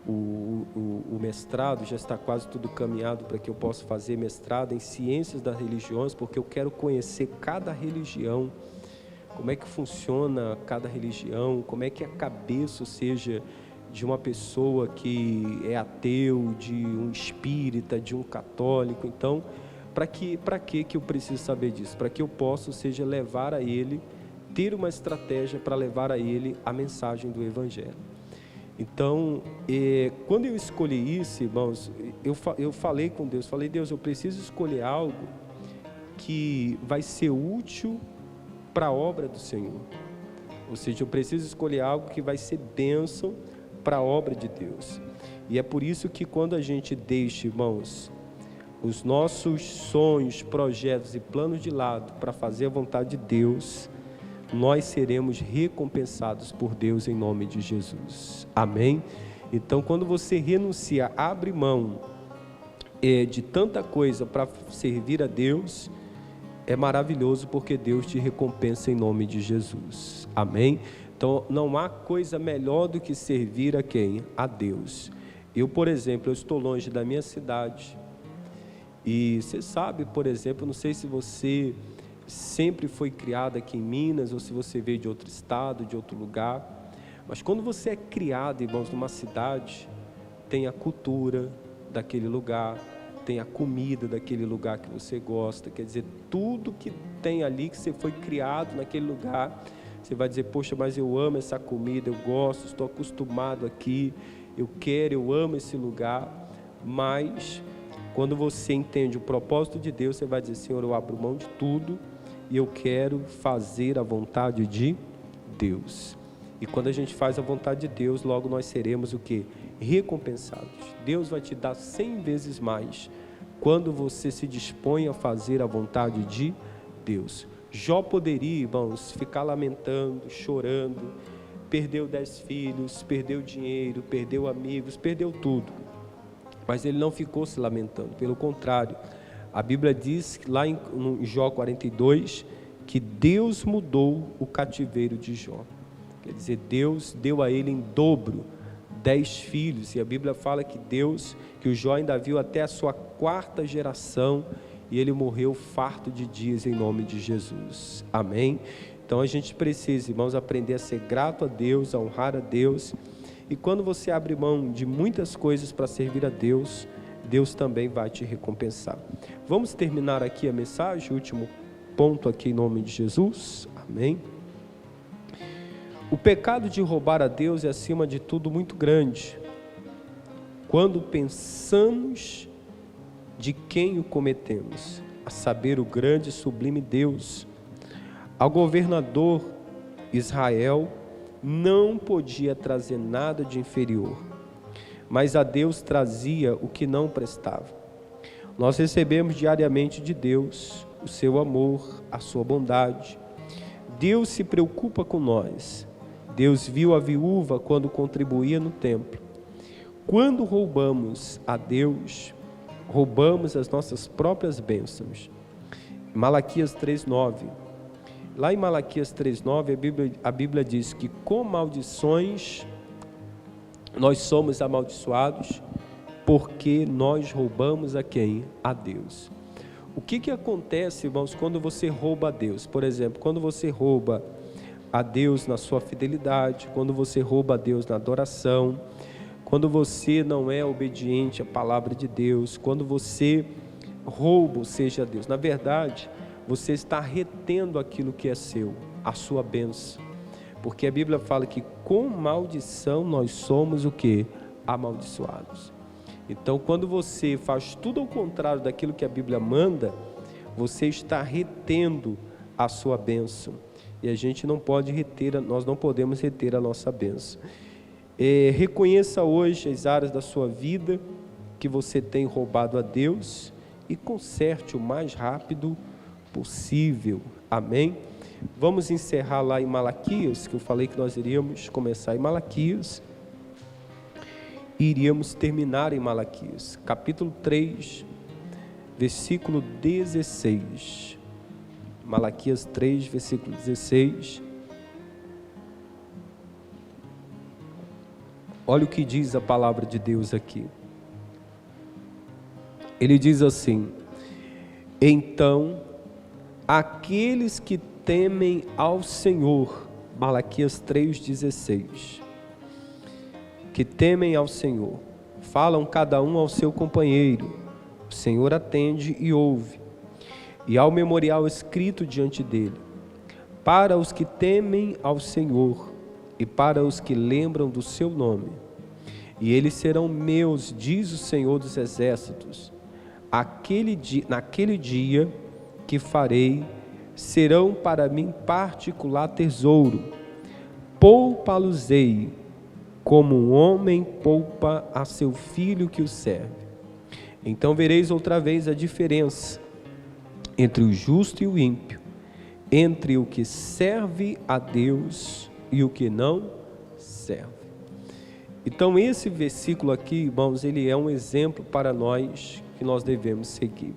o mestrado, já está quase tudo caminhado para que eu possa fazer mestrado em Ciências das Religiões, porque eu quero conhecer cada religião, como é que funciona cada religião, como é que a cabeça, ou seja, de uma pessoa que é ateu, de um espírita, de um católico. Então, para que eu preciso saber disso? Para que eu possa, ou seja, levar a ele, ter uma estratégia para levar a ele a mensagem do Evangelho. Então, quando eu escolhi isso, irmãos, eu falei com Deus, Deus, eu preciso escolher algo que vai ser útil para a obra do Senhor. Ou seja, eu preciso escolher algo que vai ser bênção para a obra de Deus. E é por isso que quando a gente deixa, irmãos, os nossos sonhos, projetos e planos de lado para fazer a vontade de Deus, nós seremos recompensados por Deus em nome de Jesus. Amém? Então, quando você renuncia, abre mão de tanta coisa para servir a Deus, é maravilhoso, porque Deus te recompensa em nome de Jesus. Amém? Então, não há coisa melhor do que servir a quem? A Deus. Eu, por exemplo, eu estou longe da minha cidade. E você sabe, por exemplo, não sei se você sempre foi criado aqui em Minas, ou se você veio de outro estado, de outro lugar, mas quando você é criado, irmãos, numa cidade, tem a cultura daquele lugar, tem a comida daquele lugar que você gosta, quer dizer, tudo que tem ali, que você foi criado naquele lugar, você vai dizer, poxa, mas eu amo essa comida, eu gosto, estou acostumado aqui, eu amo esse lugar. Mas quando você entende o propósito de Deus, você vai dizer, Senhor, eu abro mão de tudo e eu quero fazer a vontade de Deus. E quando a gente faz a vontade de Deus, logo nós seremos o quê? Recompensados. Deus vai te dar 100 vezes mais quando você se dispõe a fazer a vontade de Deus. Jó poderia, irmãos, ficar lamentando, chorando, perdeu 10 filhos, perdeu dinheiro, perdeu amigos, perdeu tudo. Mas ele não ficou se lamentando, pelo contrário. A Bíblia diz, lá em Jó 42, que Deus mudou o cativeiro de Jó. Quer dizer, Deus deu a ele em dobro 10 filhos. E a Bíblia fala que o Jó ainda viu até a sua 4ª geração, e ele morreu farto de dias em nome de Jesus. Amém? Então a gente precisa, irmãos, aprender a ser grato a Deus, a honrar a Deus. E quando você abre mão de muitas coisas para servir a Deus, Deus também vai te recompensar. Vamos terminar aqui a mensagem, o último ponto aqui em nome de Jesus. Amém? O pecado de roubar a Deus é, acima de tudo, muito grande. Quando pensamos de quem o cometemos, a saber, o grande e sublime Deus. Ao governador Israel não podia trazer nada de inferior, mas a Deus trazia o que não prestava. Nós recebemos diariamente de Deus o seu amor, a sua bondade. Deus se preocupa com nós. Deus viu a viúva quando contribuía no templo. Quando roubamos a Deus, roubamos as nossas próprias bênçãos. Malaquias 3:9. Lá em Malaquias 3:9, a Bíblia diz que com maldições nós somos amaldiçoados, porque nós roubamos a quem? A Deus. O que acontece, irmãos, quando você rouba a Deus? Por exemplo, quando você rouba a Deus na sua fidelidade, quando você rouba a Deus na adoração, quando você não é obediente à palavra de Deus, quando você rouba, ou seja, a Deus, na verdade, você está retendo aquilo que é seu, a sua bênção. Porque a Bíblia fala que com maldição nós somos o quê? Amaldiçoados. Então, quando você faz tudo ao contrário daquilo que a Bíblia manda, você está retendo a sua bênção. E a gente não pode reter, nós não podemos reter a nossa bênção. Reconheça hoje as áreas da sua vida que você tem roubado a Deus e conserte o mais rápido possível. Amém? Vamos encerrar lá em Malaquias, que eu falei que nós iríamos começar em Malaquias. E iríamos terminar em Malaquias, capítulo 3, versículo 16. Malaquias 3, versículo 16. Olha o que diz a palavra de Deus aqui. Ele diz assim: então, aqueles que temem ao Senhor, Malaquias 3,16, que temem ao Senhor, falam cada um ao seu companheiro, o Senhor atende e ouve, e há o memorial escrito diante dele, para os que temem ao Senhor e para os que lembram do seu nome. E eles serão meus, diz o Senhor dos Exércitos. Naquele dia que farei, serão para mim particular tesouro. Poupa-los-ei, como um homem poupa a seu filho que o serve. Então vereis outra vez a diferença entre o justo e o ímpio, entre o que serve a Deus e o que não serve. Então esse versículo aqui, irmãos, ele é um exemplo para nós que nós devemos seguir.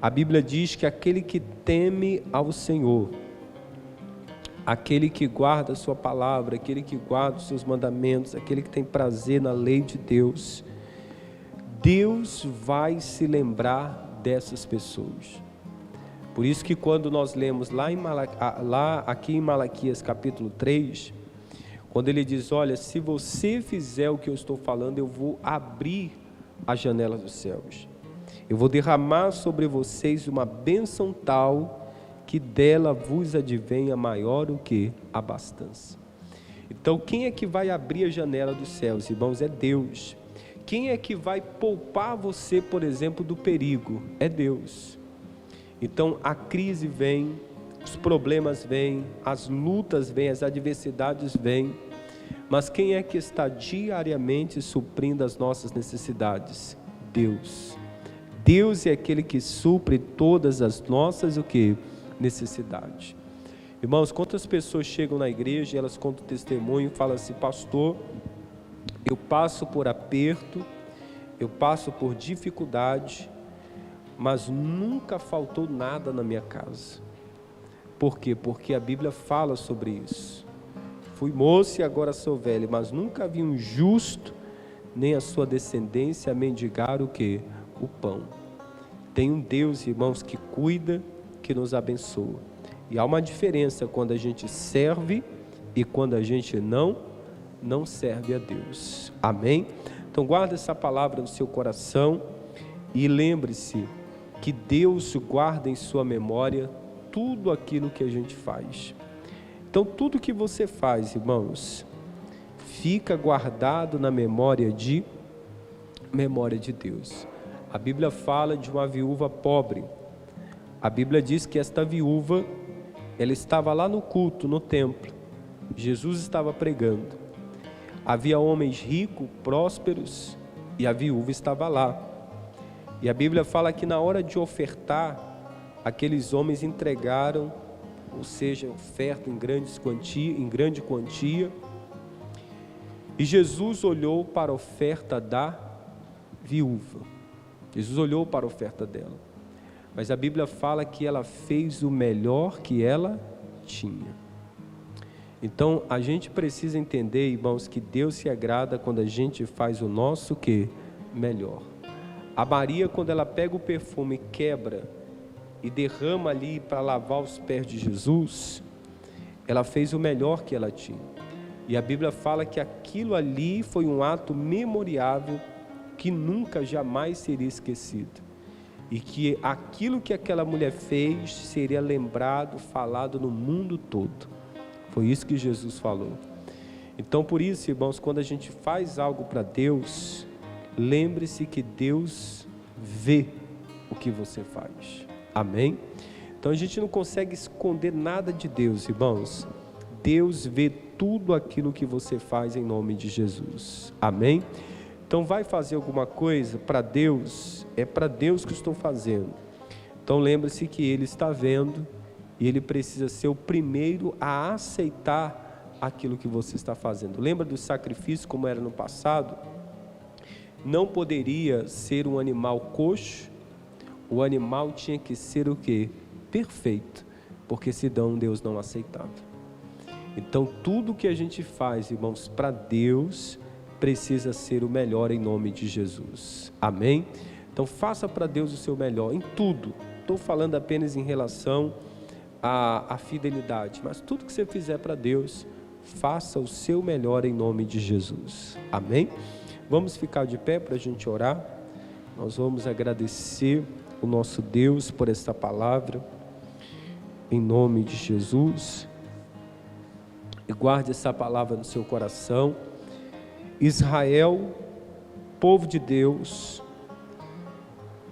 A Bíblia diz que aquele que teme ao Senhor, aquele que guarda a sua palavra, aquele que guarda os seus mandamentos, aquele que tem prazer na lei de Deus, Deus vai se lembrar dessas pessoas. Por isso que quando nós lemos aqui em Malaquias capítulo 3, quando ele diz, olha, se você fizer o que eu estou falando, eu vou abrir a janela dos céus. Eu vou derramar sobre vocês uma bênção tal que dela vos advenha maior o que? Abastança. Então, quem é que vai abrir a janela dos céus, irmãos? É Deus. Quem é que vai poupar você, por exemplo, do perigo? É Deus. Então, a crise vem, os problemas vêm, as lutas vêm, as adversidades vêm, mas quem é que está diariamente suprindo as nossas necessidades? Deus. Deus é aquele que supre todas as nossas necessidades. Irmãos, quantas pessoas chegam na igreja e elas contam testemunho e falam assim, pastor, eu passo por aperto, eu passo por dificuldade, mas nunca faltou nada na minha casa. Por quê? Porque a Bíblia fala sobre isso. Fui moço e agora sou velho, mas nunca vi um justo, nem a sua descendência a mendigar o quê? O pão. Tem um Deus, irmãos, que cuida, que nos abençoa. E há uma diferença quando a gente serve e quando a gente não serve a Deus. Amém? Então guarda essa palavra no seu coração e lembre-se que Deus guarda em sua memória tudo aquilo que a gente faz. Então tudo que você faz, irmãos, fica guardado na memória de Deus. A Bíblia fala de uma viúva pobre. A Bíblia diz que esta viúva, ela estava lá no culto, no templo. Jesus estava pregando. Havia homens ricos, prósperos, e a viúva estava lá. E a Bíblia fala que na hora de ofertar, aqueles homens entregaram, ou seja, oferta em grande quantia, e Jesus olhou para a oferta da viúva. Jesus olhou para a oferta dela, mas a Bíblia fala que ela fez o melhor que ela tinha. Então a gente precisa entender, irmãos, que Deus se agrada quando a gente faz o nosso melhor. A Maria, quando ela pega o perfume, quebra e derrama ali para lavar os pés de Jesus, ela fez o melhor que ela tinha. E a Bíblia fala que aquilo ali foi um ato memorável que nunca, jamais seria esquecido. E que aquilo que aquela mulher fez seria lembrado, falado no mundo todo. Foi isso que Jesus falou. Então, por isso, irmãos, quando a gente faz algo para Deus, lembre-se que Deus vê o que você faz. Amém? Então a gente não consegue esconder nada de Deus, irmãos. Deus vê tudo aquilo que você faz em nome de Jesus. Amém? Então vai fazer alguma coisa para Deus, é para Deus que estou fazendo. Então lembre-se que Ele está vendo e Ele precisa ser o primeiro a aceitar aquilo que você está fazendo. Lembra do sacrifício como era no passado? Não poderia ser um animal coxo, o animal tinha que ser o quê? Perfeito, porque senão Deus não aceitava. Então tudo que a gente faz, irmãos, para Deus, precisa ser o melhor em nome de Jesus. Amém? Então faça para Deus o seu melhor em tudo. Estou falando apenas em relação à fidelidade, mas tudo que você fizer para Deus, faça o seu melhor em nome de Jesus. Amém? Vamos ficar de pé para a gente orar. Nós vamos agradecer o nosso Deus por esta palavra, em nome de Jesus. E guarde essa palavra no seu coração. Israel, povo de Deus,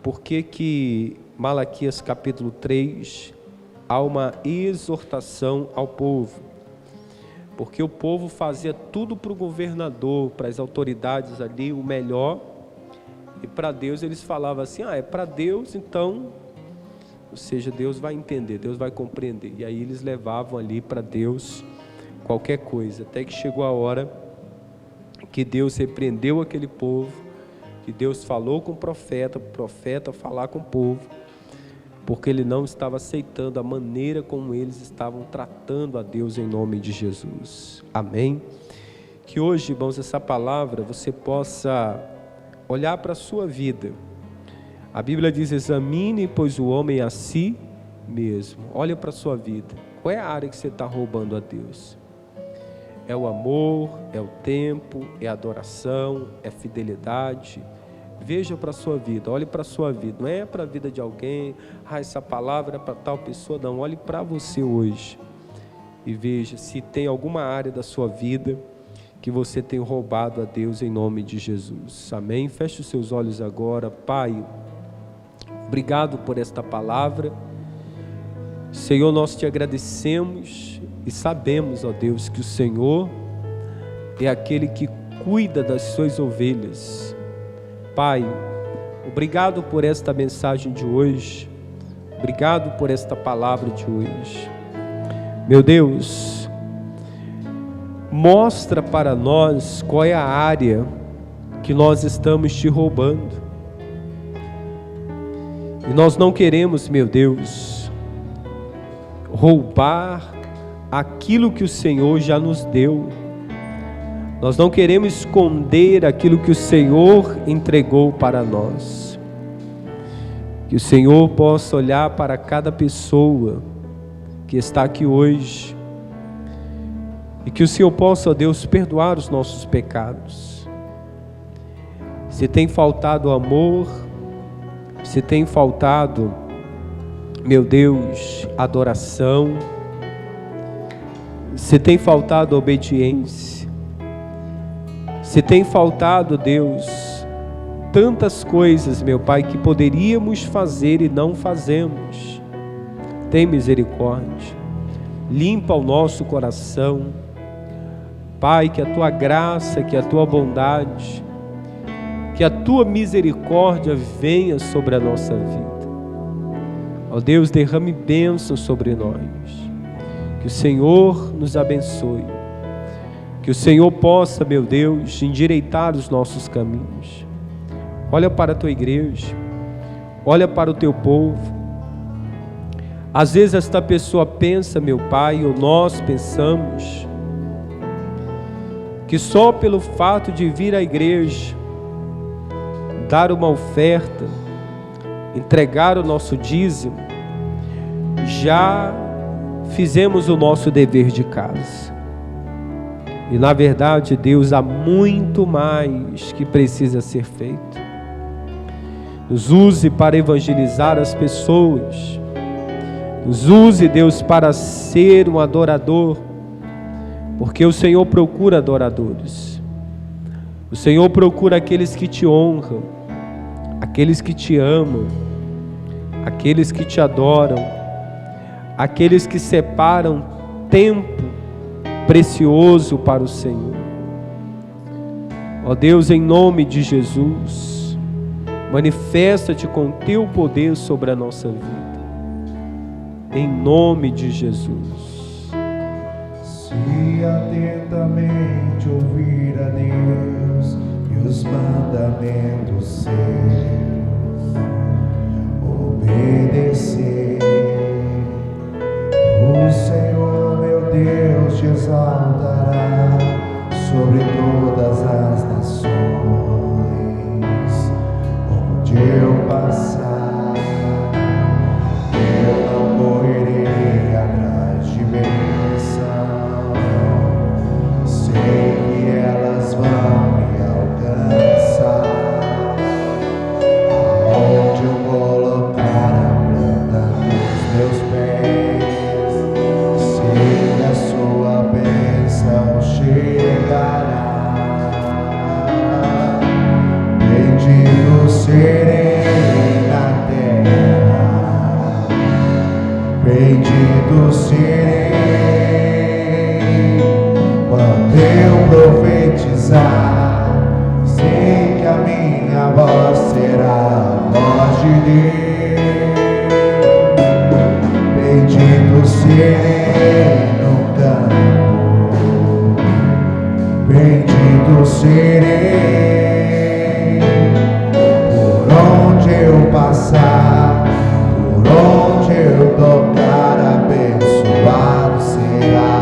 por que Malaquias capítulo 3 há uma exortação ao povo? Porque o povo fazia tudo para o governador, para as autoridades ali, o melhor, e para Deus eles falavam assim, é para Deus, então, ou seja, Deus vai entender, Deus vai compreender, e aí eles levavam ali para Deus qualquer coisa, até que chegou a hora que Deus repreendeu aquele povo, que Deus falou com o profeta falar com o povo, porque ele não estava aceitando a maneira como eles estavam tratando a Deus em nome de Jesus. Amém? Que hoje, irmãos, essa palavra você possa olhar para a sua vida. A Bíblia diz, examine, pois o homem a si mesmo. Olha para a sua vida. Qual é a área que você está roubando a Deus? É o amor, é o tempo, é a adoração, é a fidelidade. Veja para a sua vida, olhe para a sua vida. Não é para a vida de alguém, essa palavra é para tal pessoa, não. Olhe para você hoje e veja se tem alguma área da sua vida que você tem roubado a Deus em nome de Jesus. Amém? Feche os seus olhos agora. Pai, obrigado por esta palavra. Senhor, nós te agradecemos e sabemos, ó Deus, que o Senhor é aquele que cuida das suas ovelhas. Pai, obrigado por esta mensagem de hoje. Obrigado por esta palavra de hoje. Meu Deus, mostra para nós qual é a área que nós estamos te roubando. E nós não queremos, meu Deus, roubar aquilo que o Senhor já nos deu. Nós não queremos esconder aquilo que o Senhor entregou para nós. Que o Senhor possa olhar para cada pessoa que está aqui hoje e que o Senhor possa, ó Deus, perdoar os nossos pecados. Se tem faltado amor, se tem faltado, meu Deus, adoração, se tem faltado obediência, se tem faltado, Deus, tantas coisas, meu Pai, que poderíamos fazer e não fazemos, tem misericórdia, limpa o nosso coração, Pai, que a Tua graça, que a Tua bondade, que a Tua misericórdia venha sobre a nossa vida. Ó Deus, derrame bênção sobre nós. Que o Senhor nos abençoe. Que o Senhor possa, meu Deus, endireitar os nossos caminhos. Olha para a tua igreja. Olha para o teu povo. Às vezes esta pessoa pensa, meu Pai, ou nós pensamos, que só pelo fato de vir à igreja, dar uma oferta, entregar o nosso dízimo, já fizemos o nosso dever de casa. E na verdade, Deus, há muito mais que precisa ser feito. Nos use para evangelizar as pessoas. Nos use, Deus, para ser um adorador, porque o Senhor procura adoradores. O Senhor procura aqueles que te honram, aqueles que te amam, aqueles que te adoram, aqueles que separam tempo precioso para o Senhor. Ó Deus, em nome de Jesus, manifesta-te com teu poder sobre a nossa vida. Em nome de Jesus. Se atentamente ouvir a Deus e os mandamentos seus, obedecer, o Senhor meu Deus te exaltará sobre todas as nações. Onde eu passar, correrei atrás de bênção, sei que elas vão me alcançar. Aonde eu colocar a planta dos meus pés, sei que a sua bênção chegará. Bendito serei na terra, bendito serei quando eu profetizar. Sei que a minha voz será a voz de Deus. Bendito serei no campo, bendito serei por onde eu passar, por onde eu tocar, abençoado será.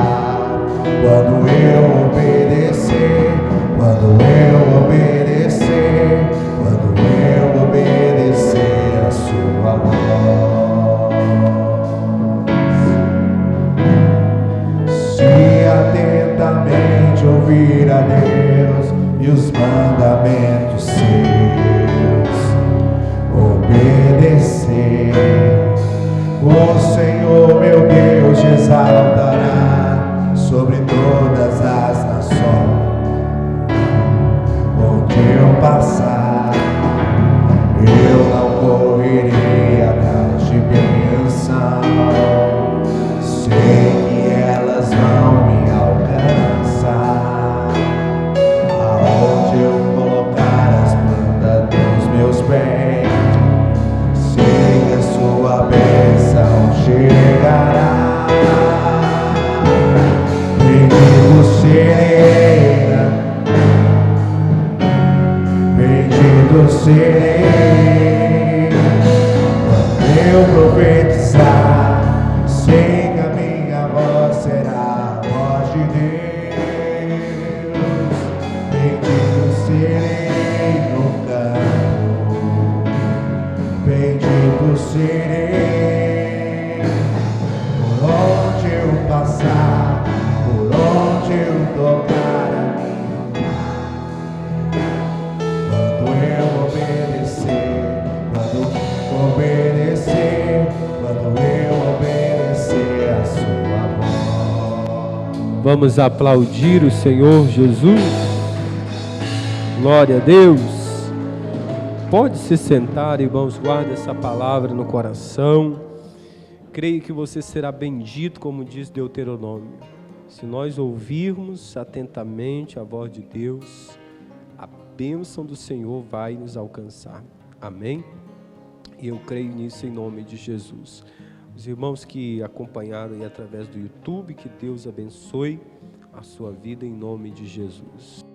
Quando eu obedecer, quando eu obedecer, quando eu obedecer a sua voz. Se atentamente ouvir a Deus e os mandamentos seus, obedecer, o Senhor meu Deus te exaltará sobre todas as nações. Onde eu passar, eu não correrei atrás de bênção, sei que elas vão me alcançar. Aonde eu colocar as plantas dos meus pés, sei que a sua bênção chegará. Bendito serei, bendito serei quando eu profetizar. Sei que a minha voz será a voz de Deus. Bendito serei no campo, bendito serei por onde eu passar, por onde eu tocar a minha. Quando eu obedecer, quando obedecer, quando eu obedecer a sua voz. Vamos aplaudir o Senhor Jesus. Glória a Deus. Pode se sentar, irmãos, guarde essa palavra no coração. Creio que você será bendito, como diz Deuteronômio. Se nós ouvirmos atentamente a voz de Deus, a bênção do Senhor vai nos alcançar. Amém? E eu creio nisso em nome de Jesus. Os irmãos que acompanharam aí através do YouTube, que Deus abençoe a sua vida em nome de Jesus.